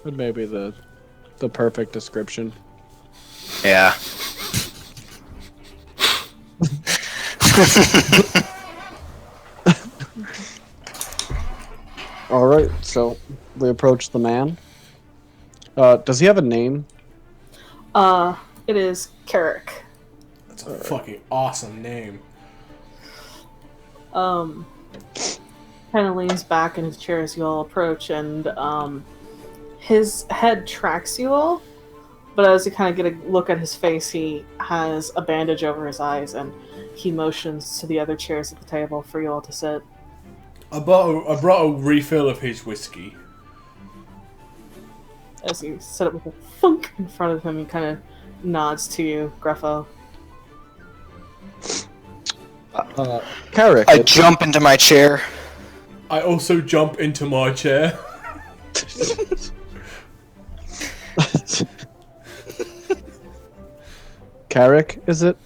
It may be the perfect description. Yeah. All right, so we approach the man. Does he have a name? It is Carrick. That's a fucking awesome name. Kind of leans back in his chair as you all approach, and his head tracks you all, but as you kind of get a look at his face, he has a bandage over his eyes, and he motions to the other chairs at the table for you all to sit. I brought a refill of his whiskey. As you sit up with a thunk in front of him, he kind of nods to you, Gruffo. Carrick. I jump into my chair. I also jump into my chair. Carrick, is it?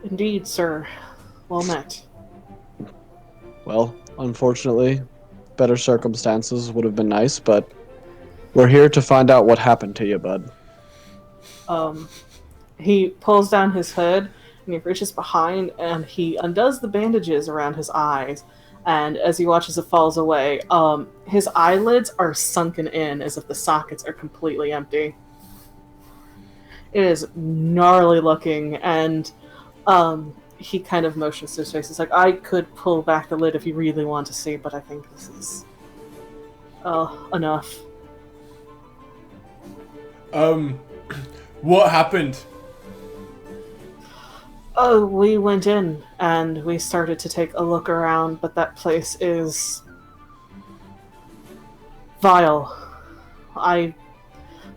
Indeed, sir. Well met. Well, unfortunately, better circumstances would have been nice, but we're here to find out what happened to you, bud. He pulls down his hood, and he reaches behind, and he undoes the bandages around his eyes, and as he watches it falls away, his eyelids are sunken in as if the sockets are completely empty. It is gnarly looking, and he kind of motions to his face. It's like, I could pull back the lid if you really want to see, but I think this is enough. What happened? Oh, we went in and we started to take a look around, but that place is vile.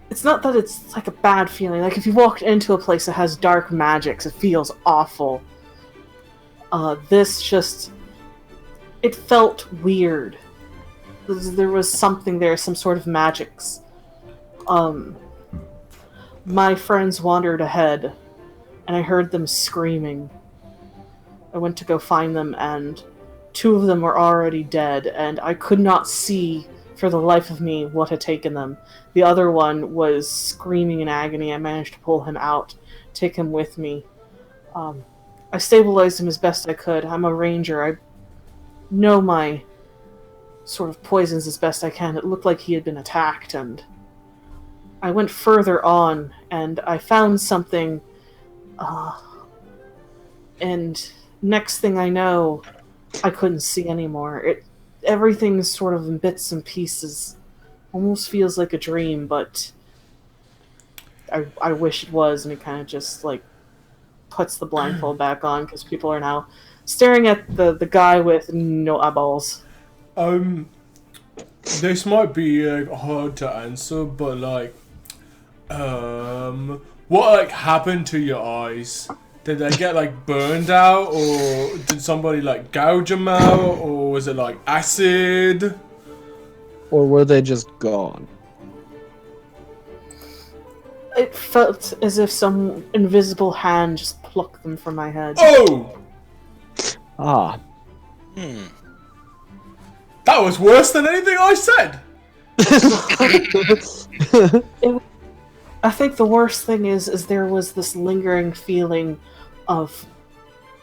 It's not that it's like a bad feeling. Like if you walked into a place that has dark magics, it feels awful. It felt weird. There was something there, some sort of magics. My friends wandered ahead, and I heard them screaming. I went to go find them, and 2 of them were already dead, and I could not see for the life of me what had taken them. The other one was screaming in agony. I managed to pull him out, take him with me. I stabilized him as best I could. I'm a ranger. I know my sort of poisons as best I can. It looked like he had been attacked, and I went further on, and I found something, and next thing I know, I couldn't see anymore. Everything's sort of in bits and pieces. Almost feels like a dream, but I wish it was, and it kind of just, like, puts the blindfold back on, because people are now staring at the guy with no eyeballs. This might be hard to answer, but what happened to your eyes? Did they get burned out, or did somebody gouge them out, or was it acid? Or were they just gone? It felt as if some invisible hand just plucked them from my head. Oh! Ah. That was worse than anything I said! I think the worst thing is there was this lingering feeling of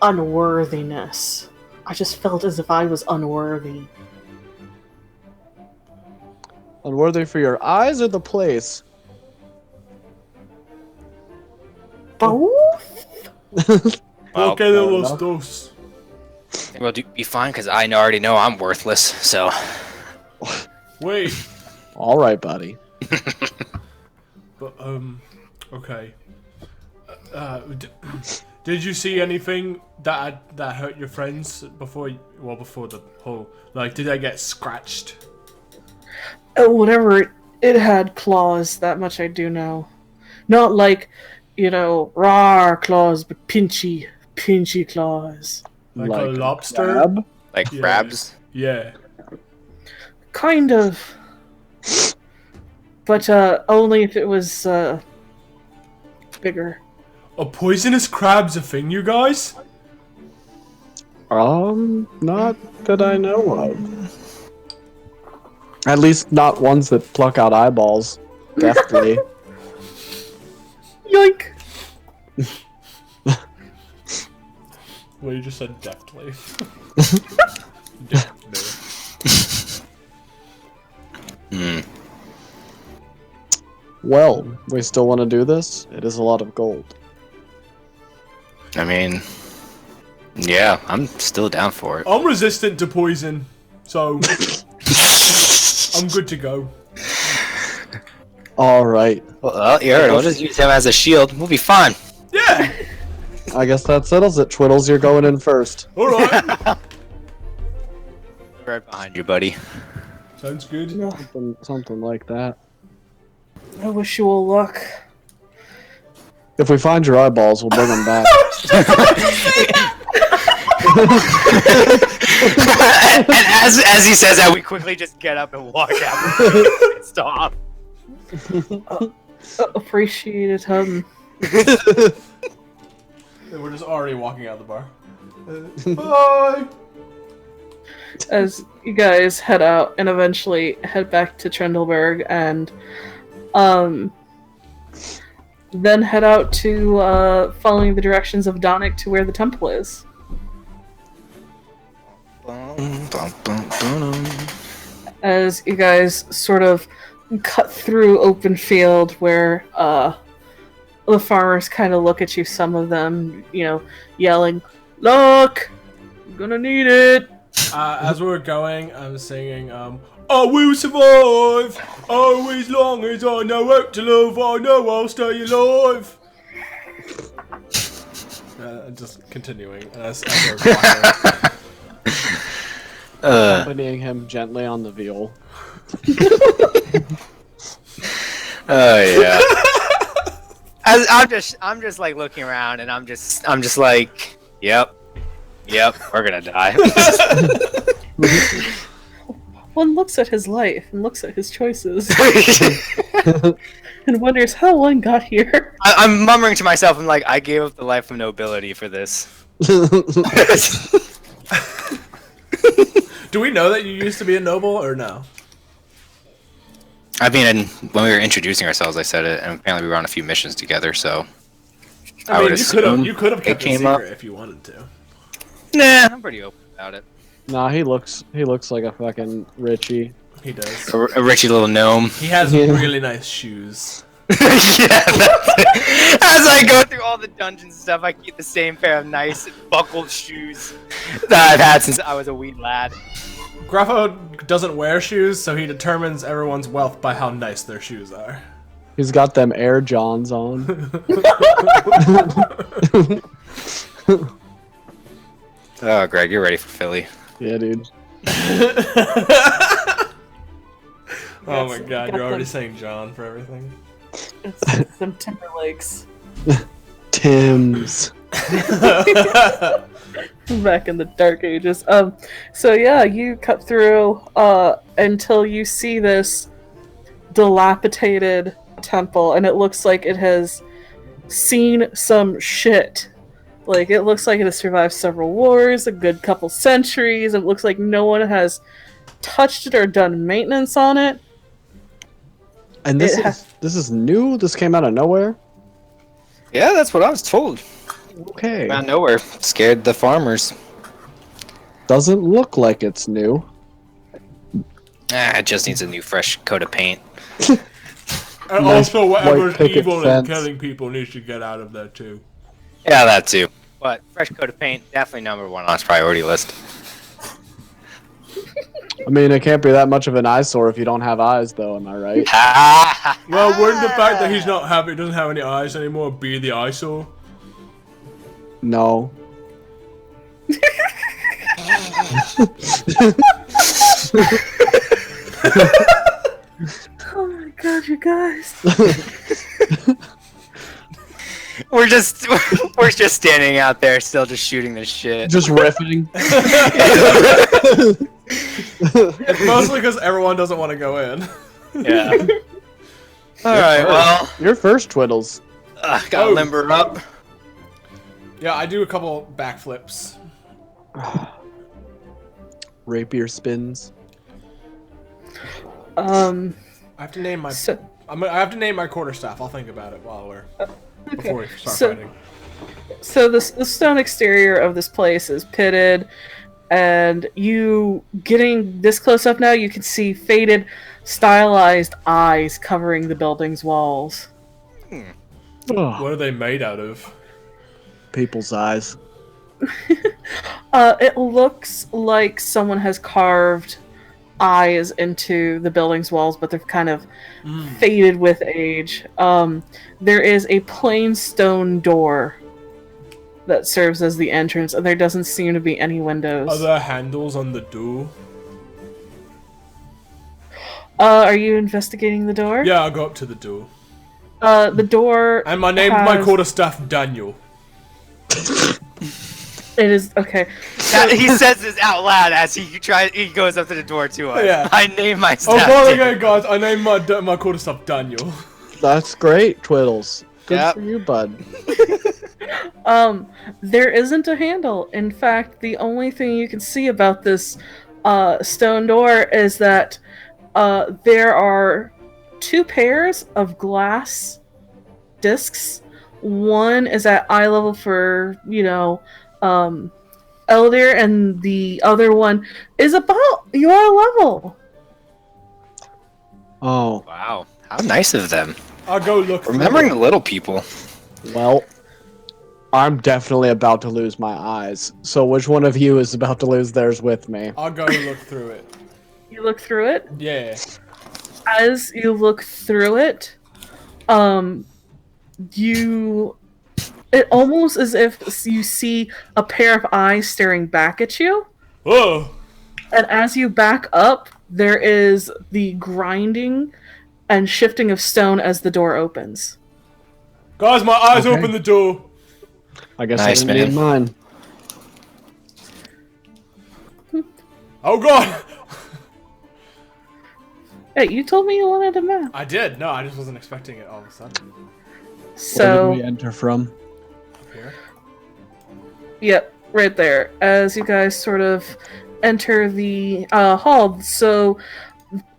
unworthiness. I just felt as if I was unworthy. Unworthy for your eyes or the place? Both? ¿Por qué de los dos? Well, be fine, because I already know I'm worthless, so... Wait. Alright, buddy. But, okay. Did you see anything that hurt your friends before the whole... did they get scratched? Oh, whatever, it had claws, that much I do know. Not raw claws, but pinchy claws. Like a lobster? Crab? Like crabs? Yeah. Kind of. But, only if it was, bigger. A poisonous crab's a thing, you guys? Not that I know of. At least not ones that pluck out eyeballs. Deftly. Yoink! Well, you just said deftly. Well, we still want to do this? It is a lot of gold. I mean... Yeah, I'm still down for it. I'm resistant to poison, so... I'm good to go. Alright. Well, you heard, we'll just use him as a shield. We'll be fine. Yeah! I guess that settles it. Twiddles, you're going in first. Alright. Right behind you, buddy. Sounds good. Something like that. I wish you all luck. If we find your eyeballs, we'll bring them back. And as he says that, we quickly just get up and walk out. Stop. Appreciate it, We're just already walking out the bar. Bye! As you guys head out and eventually head back to Trendelberg and then head out to following the directions of Boddynock to where the temple is. As you guys sort of cut through open field where the farmers kind of look at you, some of them, yelling, "Look! I'm gonna need it!" As we're going, I'm singing, I will survive! Oh, as long as I know how to love, I know I'll stay alive! Just continuing as we're walking. Accompanying him gently on the viol. Oh yeah. I'm just looking around and I'm just like, yep, we're gonna die. One looks at his life and looks at his choices and wonders how one got here. I'm murmuring to myself, I'm like, I gave up the life of nobility for this. Do we know that you used to be a noble, or no? I mean, when we were introducing ourselves, I said it, and apparently we were on a few missions together, so... I mean, you could have kept it secret if you wanted to. Nah, I'm pretty open about it. Nah, he looks like a fucking Richie. He does. A Richie little gnome. He has really nice shoes. Yeah, that's it. As I go through all the dungeons and stuff, I keep the same pair of nice buckled shoes that I've had since I was a wee lad. Gruffo doesn't wear shoes, so he determines everyone's wealth by how nice their shoes are. He's got them Air Johns on. Oh, Greg, you're ready for Philly. Yeah, dude. Oh my god, got you're already them. saying John for everything. It's them Timberlakes. Tim's. Back in the dark ages. So yeah, you cut through until you see this dilapidated temple, and it looks like it has seen some shit. Like, it looks like it has survived several wars, a good couple centuries. It looks like no one has touched it or done maintenance on it. And this is new? This came out of nowhere? Yeah, that's what I was told. Okay. Out of nowhere. Scared the farmers. Doesn't look like it's new. It just needs a new fresh coat of paint. And Nice also, whatever's white picket evil and fence. killing people needs to get out of there too. Yeah, that too. But fresh coat of paint, definitely number one on its priority list. I mean, it can't be that much of an eyesore if you don't have eyes, though, am I right? Well, wouldn't the fact that he's not happy, doesn't have any eyes anymore, be the eyesore? No. Oh my god, you guys. we're just standing out there, still just shooting this shit. Just riffing. It's mostly because everyone doesn't want to go in. Yeah. All right. Well, You're first, Twiddles. gotta limber up. Yeah, I do a couple backflips. Rapier spins. I have to name my. So, I have to name my quarterstaff. I'll think about it while we're before we start So- fighting. so the stone exterior of this place is pitted, and you getting this close up now, you can see faded, stylized eyes covering the building's walls. Ugh, What are they made out of? people's eyes. It looks like someone has carved eyes into the building's walls, but they're kind of faded with age. There is a plain stone door that serves as the entrance, and there doesn't seem to be any windows. Are there handles on the door? Are you investigating the door? Yeah, I'll go up to the door. The door. And my name is my has- quarterstaff, Daniel. It is okay. He says this out loud as he goes up to the door to us. Yeah. I name my Oh, staff. by the Daniel. way, guys, I named my quarterstaff Daniel. That's great, Twiddles. Good Yep. for you, bud. There isn't a handle. In fact, the only thing you can see about this stone door is that there are two pairs of glass discs. One is at eye level for, Elidyr, and the other one is about your level. Oh, Wow, how nice of them. I'll go look. through Remembering it. the little people. well, I'm definitely about to lose my eyes. So which one of you is about to lose theirs with me? I'll go look through it. You look through it. Yeah. As you look through it, it almost as if you see a pair of eyes staring back at you. Oh. And as you back up, there is the grinding and shifting of stone as the door opens. Guys, my eyes Okay. open the door. I guess Nice, I didn't need mine. Oh god. Hey, you told me you wanted a map. I did. No, I just wasn't expecting it all of a sudden. Where did So, we enter from? Up here. yep, right there. As you guys sort of enter the hall. So,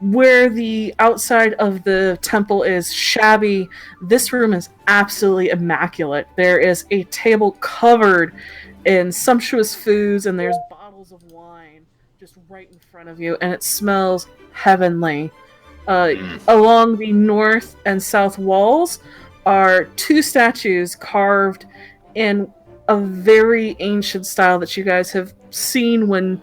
where the outside of the temple is shabby, this room is absolutely immaculate. There is a table covered in sumptuous foods, and there's bottles of wine just right in front of you, and it smells heavenly. Along the north and south walls are two statues carved in a very ancient style that you guys have seen when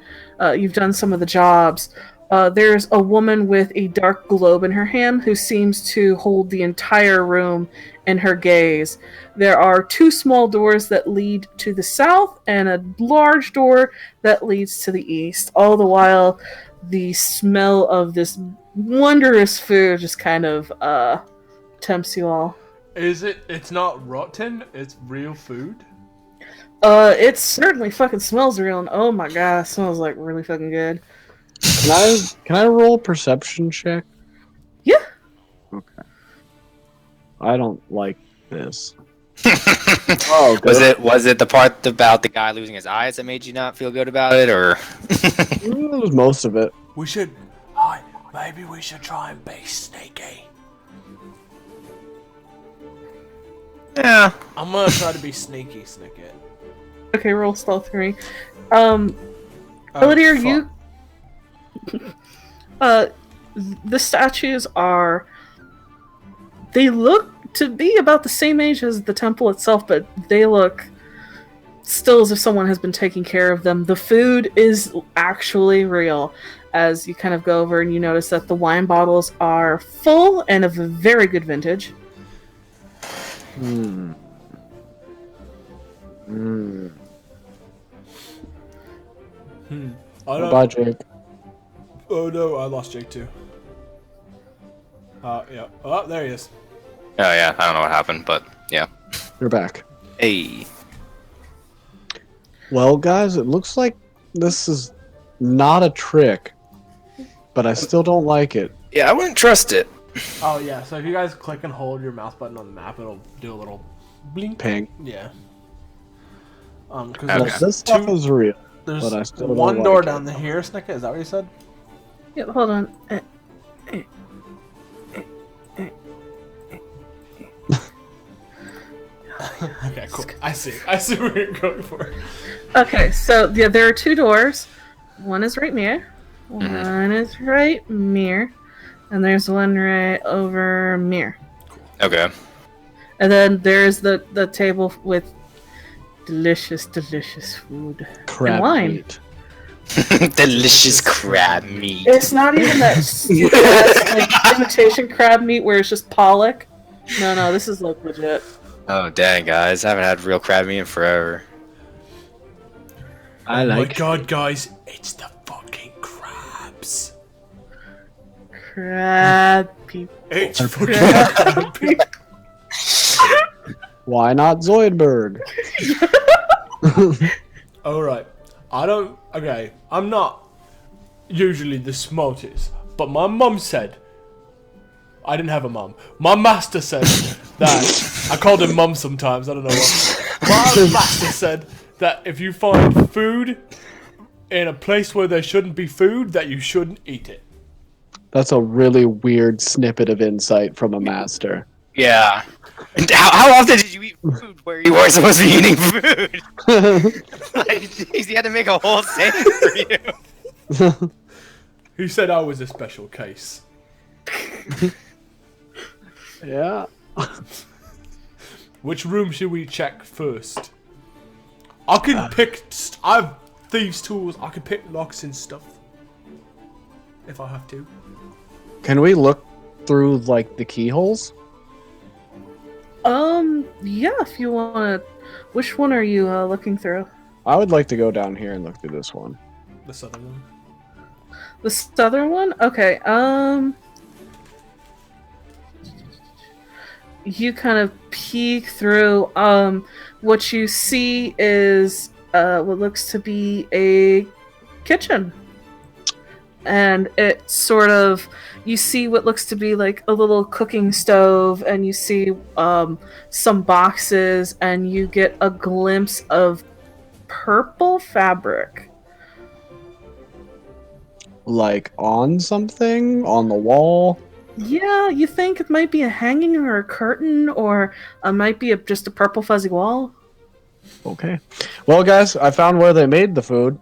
you've done some of the jobs. There's a woman with a dark globe in her hand who seems to hold the entire room in her gaze. There are 2 small doors that lead to the south and a large door that leads to the east. All the while, the smell of this wondrous food just kind of tempts you all. It's not rotten, it's real food? It certainly fucking smells real, and oh my god, it smells like really fucking good. Can I roll a perception check? Yeah. Okay. I don't like this. Oh, was it the part about the guy losing his eyes that made you not feel good about it, or? It was most of it. Maybe we should try and be sneaky. Yeah. I'm gonna try to be sneaky, Snicket. Okay, roll stealth for me. Elidyr, you... the statues are... They look to be about the same age as the temple itself, but they look still as if someone has been taking care of them. The food is actually real. As you kind of go over and you notice that the wine bottles are full and of a very good vintage. Bye, Jake. Oh no, I lost Jake too. Yeah. Oh, there he is. Oh yeah, I don't know what happened, but yeah. You're back. Hey. Well, guys, it looks like this is not a trick, but I still don't like it. Yeah, I wouldn't trust it. Oh yeah, so if you guys click and hold your mouse button on the map, it'll do a little blink. Ping. Yeah. Well, Because this stuff is real. there's but I still don't one like door it. down here, Snicket. Is that what you said? Yep, hold on. Okay, cool. I see what you're going for. Okay, so yeah, there are 2 doors. One is right here. One is right here. And there's one right over here. Okay. And then there's the table with delicious, delicious food. Crab and wine. meat. Delicious crab meat. It's not even that stupid ass, like, imitation crab meat where it's just pollock. No, this is like legit. Oh dang, guys! I haven't had real crab meat in forever. I Oh my like. god, guys, it's the fucking crabs. Crab people. It's fucking Crab people. Why not Zoidberg? Alright. Okay, I'm not usually the smartest, but my mum said, I didn't have a mum. My master said that, I called him mum sometimes, I don't know what. My master said that if you find food in a place where there shouldn't be food, that you shouldn't eat it. That's a really weird snippet of insight from a master. Yeah. And how often did you eat food where you weren't supposed to be eating food? Like, jeez, he had to make a whole saying for you. He said I was a special case. Yeah. Which room should we check first? I can pick. I have thieves' tools. I can pick locks and stuff. If I have to. Can we look through, like, the keyholes? Yeah, if you wanna... Which one are you, looking through? I would like to go down here and look through this one. The southern one. The southern one? Okay, you kind of peek through. What you see is what looks to be a kitchen. And it sort of, you see what looks to be like a little cooking stove, and you see some boxes, and you get a glimpse of purple fabric. Like, on something? On the wall? Yeah, you think it might be a hanging or a curtain, or it might be just a purple fuzzy wall. Okay. Well, guys, I found where they made the food.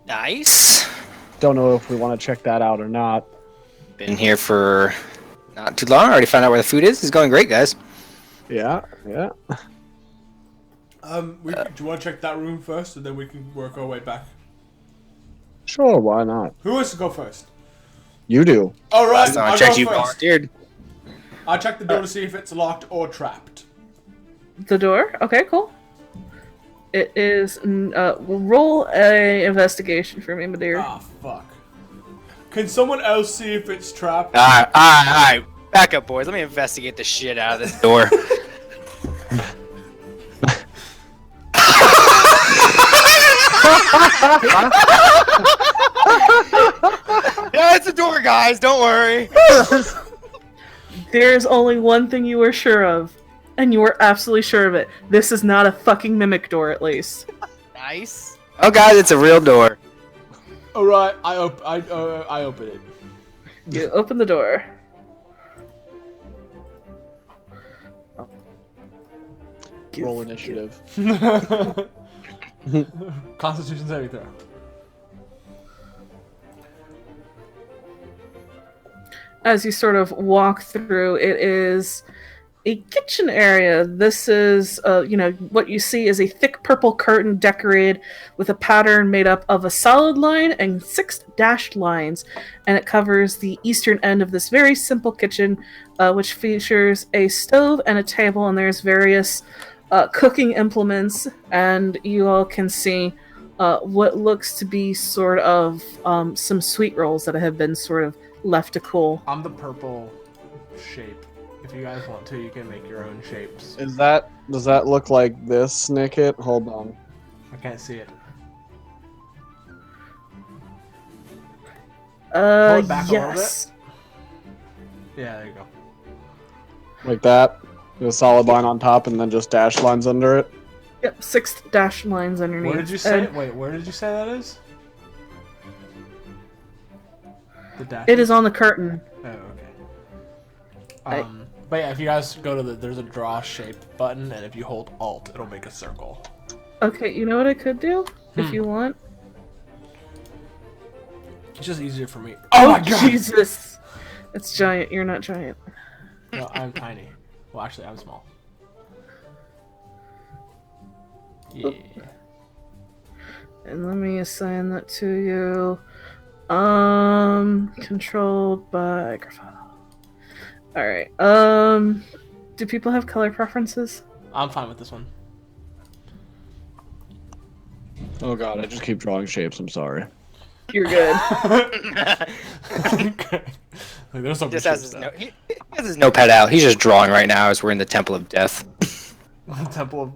Nice. Don't know if we want to check that out or not. Been here for not too long. Already found out where the food is. It's going great, guys. Yeah, yeah. Do you want to check that room first, and then we can work our way back? Sure, why not? Who wants to go first? You do. All right, Last time I I'll checked, go you first. volunteered. I'll check the door to see if it's locked or trapped. The door? Okay, cool. It is. Roll a investigation for me, my dear. Ah, fuck. Can someone else see if it's trapped? Alright. Back up, boys. Let me investigate the shit out of this door. Yeah, it's a door, guys. Don't worry. There's only one thing you were sure of, and you were absolutely sure of it. This is not a fucking mimic door, at least. Nice. Oh, guys, it's a real door. All right, I open it. You open the door. Roll initiative. Constitution saving throw. As you sort of walk through, it is a kitchen area. This is, what you see is a thick purple curtain decorated with a pattern made up of a solid line and 6 dashed lines, and it covers the eastern end of this very simple kitchen, which features a stove and a table, and there's various cooking implements, and you all can see what looks to be sort of some sweet rolls that have been sort of left to cool. I'm the purple shape. If you guys want to, you can make your own shapes. Does that look like this, Nickit? Hold on. I can't see it. Yes. it back a little bit. Yeah, there you go. Like that? With a solid line on top and then just dashed lines under it? Yep, 6 dashed lines underneath. Where did you say? And Wait, where did you say that is? The dash. it is on the curtain. Oh, okay. But yeah, if you guys go to there's a draw shape button, and if you hold Alt, it'll make a circle. Okay, you know what I could do? If you want? It's just easier for me. Oh my god! Jesus! It's giant. You're not giant. No, I'm tiny. Well, actually, I'm small. Yeah. And let me assign that to you. Controlled by Gruffo. Alright, do people have color preferences? I'm fine with this one. Oh god, I just keep drawing shapes, I'm sorry. You're good. Okay. Like, there's some Just shit has his stuff. he has his notepad out. He's just drawing right now as we're in the Temple of Death. The temple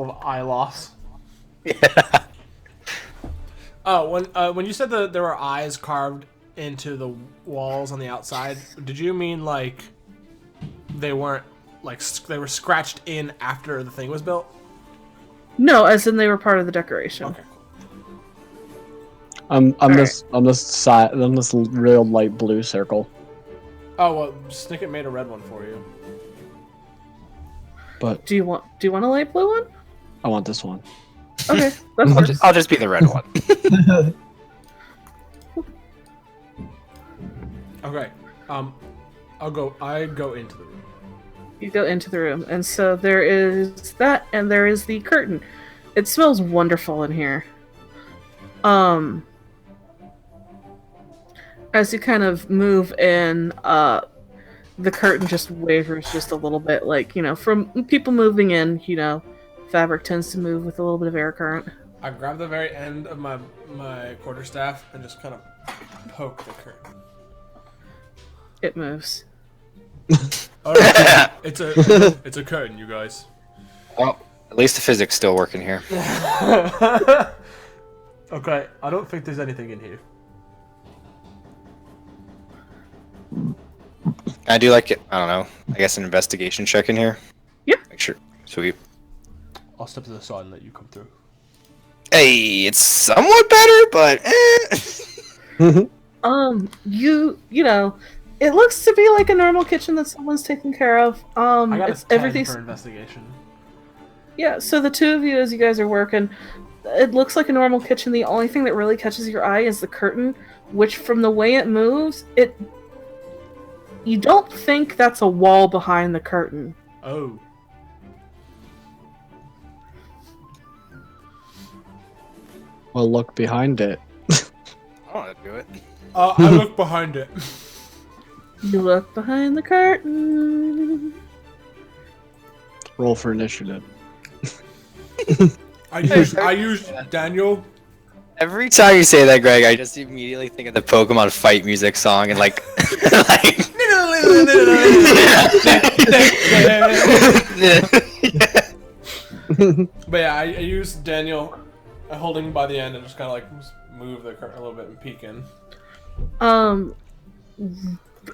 of eye loss. Yeah. Oh, when you said that there were eyes carved into the walls on the outside, did you mean like they weren't like they were scratched in after the thing was built? No, as in they were part of the decoration. Okay, cool. I'm this real light blue circle. Oh well, Snicket made a red one for you. But Do you want a light blue one? I want this one. Okay, that's I'll just be the red one. Okay. I go into the room. You go into the room, and so there is that, and there is the curtain. It smells wonderful in here. As you kind of move in, the curtain just wavers just a little bit, like, from people moving in, fabric tends to move with a little bit of air current. I grab the very end of my quarterstaff and just kind of poke the curtain. It moves. Alright, it's a curtain, you guys. Well, at least the physics still working here. Okay, I don't think there's anything in here. Can I do like I don't know, I guess an investigation check in here? Yeah. Make sure. Sweet. I'll step to the side and let you come through. Hey, it's somewhat better, but it looks to be like a normal kitchen that someone's taking care of. I got It's a 10 everything's for investigation. Yeah, so the two of you, as you guys are working, it looks like a normal kitchen. The only thing that really catches your eye is the curtain, which from the way it moves, you don't think that's a wall behind the curtain. Oh. Well, look behind it. I want to do it. I look behind it. You look behind the curtain. Roll for initiative. I use Daniel. Every time you say that, Greg, I just immediately think of the Pokemon fight music song and like, But yeah, I use Daniel holding him by the end and just kind of like move the curtain a little bit and peek in.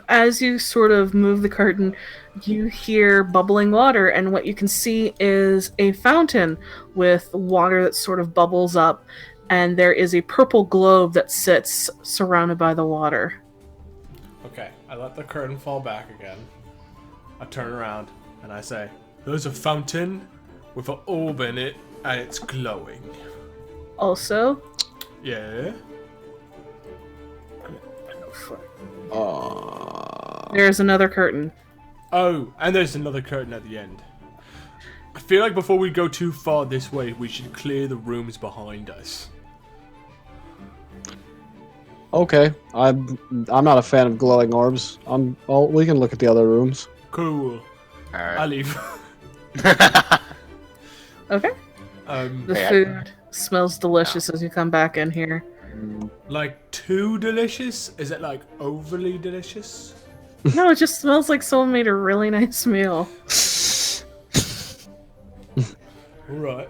As you sort of move the curtain, you hear bubbling water, and what you can see is a fountain with water that sort of bubbles up, and there is a purple globe that sits surrounded by the water. Okay, I let the curtain fall back again. I turn around and I say, "There's a fountain with an orb in it, and it's glowing." Also, Yeah. there's another curtain. Oh, and there's another curtain at the end. I feel like before we go too far this way, we should clear the rooms behind us. Okay, I'm not a fan of glowing orbs. Well, we can look at the other rooms. Cool. Alright. I leave. Okay. The food smells delicious as you come back in here. Like too delicious? Is it like overly delicious? No, it just smells like someone made a really nice meal. Right.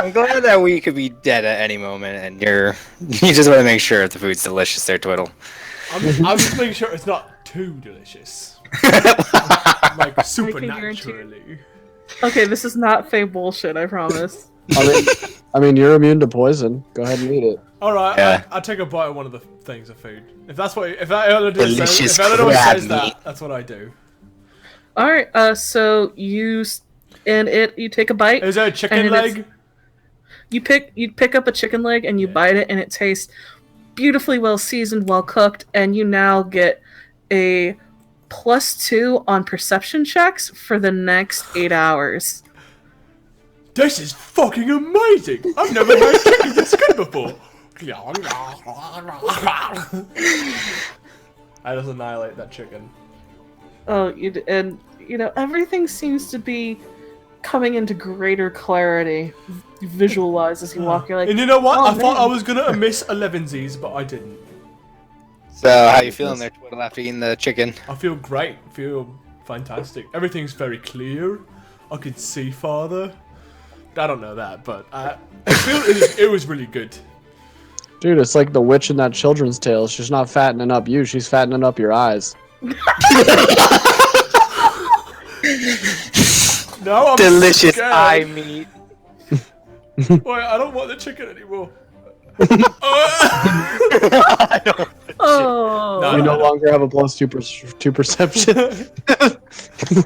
I'm glad that we could be dead at any moment, and you just want to make sure if the food's delicious there, Twiddle. I'm just making sure it's not too delicious. Like supernaturally. Okay, this is not fake bullshit, I promise. I mean, you're immune to poison. Go ahead and eat it. Alright, Yeah. I'll take a bite of one of the things of food. If Elidyr Delicious says crab that, meat. that's what I do. Alright, so you take a bite. Is there a chicken And it's- leg? You pick up a chicken leg and you bite it, and it tastes beautifully well seasoned, well cooked, and you now get a +2 on perception checks for the next 8 hours. This is fucking amazing! I've never had chicken this good before! I just annihilate that chicken. Oh, everything seems to be coming into greater clarity. You visualize as you walk. You're like, And you know what? oh, I thought man. I was gonna miss 11Z's, but I didn't. So, how you feeling there, Twiddle, after eating the chicken? I feel great. I feel fantastic. Everything's very clear. I can see farther. I don't know that, but I feel it was really good. Dude, it's like the witch in that children's tale. She's not fattening up you, she's fattening up your eyes. No, I'm Delicious scared. eye meat. Wait, I don't want the chicken anymore. Oh. No, You no no. longer have a +2 perception.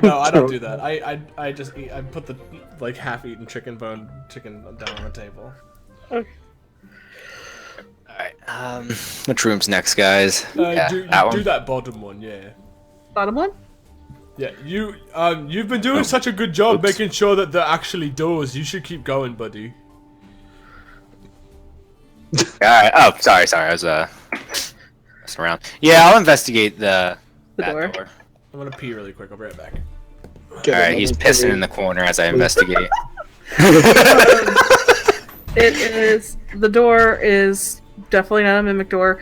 No, I don't do that. I just eat. I put the like half-eaten chicken down on the table. Alright, which room's next, guys? Do one. that bottom one, yeah. Bottom one? Yeah, you've been doing such a good job making sure that they're actually doors. You should keep going, buddy. Alright, oh, sorry, I was, messing around. Yeah, I'll investigate that door. I'm gonna pee really quick. I'll be right back. Alright, he's pissing in the corner as I investigate. The door is definitely not a mimic door.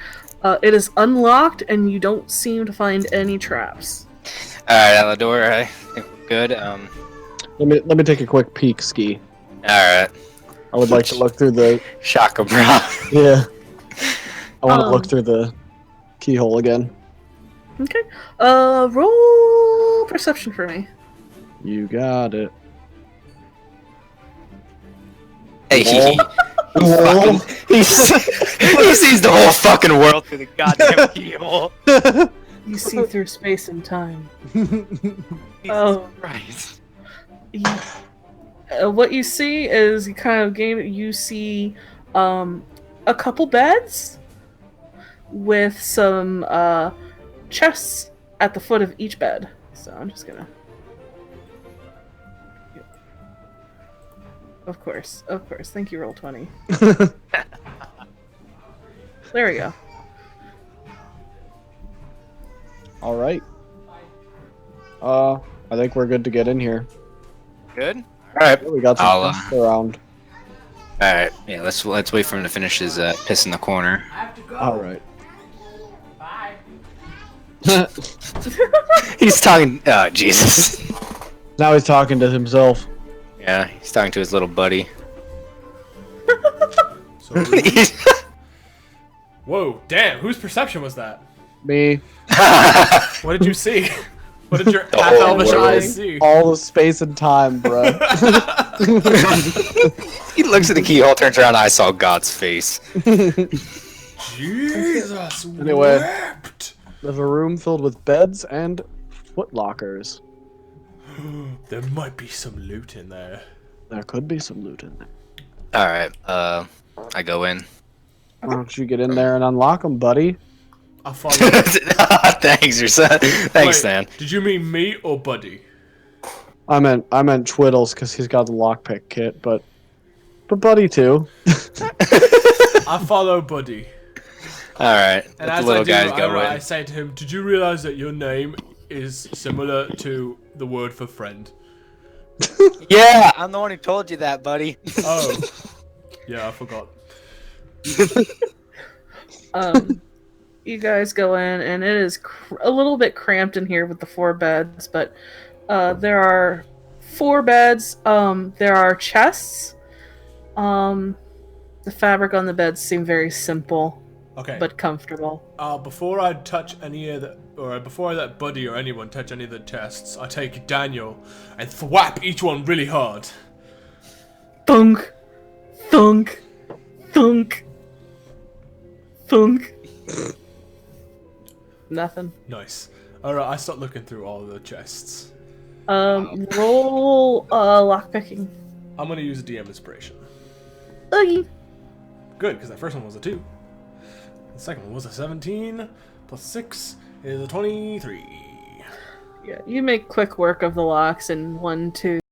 It is unlocked, and you don't seem to find any traps. Alright, Elidyr, I think we're good. Let me take a quick peek, Ski. Alright. I would like to look through the Shaka, bro. yeah. I want to look through the keyhole again. Okay. Roll perception for me. You got it. Hey, he sees the whole fucking world through the goddamn keyhole. You see through space and time. Oh. Christ. What you see is you see a couple beds with some chests at the foot of each bed. So I'm just gonna. Of course. Thank you, Roll20. There we go. All right. I think we're good to get in here. Good. All right. We got some guests around. All right. Yeah. Let's wait for him to finish his piss in the corner. I have to go. All right. Bye. He's talking. Oh Jesus. Now he's talking to himself. Yeah, he's talking to his little buddy. So whoa, damn! Whose perception was that? Me. What did you see? What did your The half whole elvish world. eyes see? All the space and time, bro. He looks at the keyhole, turns around. I saw God's face. Jesus Anyway. wept. There's a room filled with beds and foot lockers. There might be some loot in there. There could be some loot in there. All right. I go in. Why don't you get in there and unlock them, buddy? I follow. Thanks, your son. Thanks, Wait, Stan. Did you mean me or Buddy? I meant Twiddles because he's got the lockpick kit, but Buddy too. I follow Buddy. All right. And Let as the little I do, guys go I in. say to him, "Did you realize that your name is similar to the word for friend?" Yeah, I'm the one who told you that, buddy. Oh, yeah, I forgot. You guys go in, and it is a little bit cramped in here with the 4 beds, but there are 4 beds. There are chests. The fabric on the beds seem very simple, Okay. but comfortable. Before I touch any of the, or before I let Buddy or anyone touch any of the chests, I take Daniel and thwap each one really hard. Thunk, thunk, thunk, thunk. Nothing. Nice. Alright, I start looking through all the chests. Roll lockpicking. I'm gonna use a DM inspiration. Oogie. Good, because that first one was a 2. The second one was a 17, plus 6 is a 23. Yeah, you make quick work of the locks in 1, 2,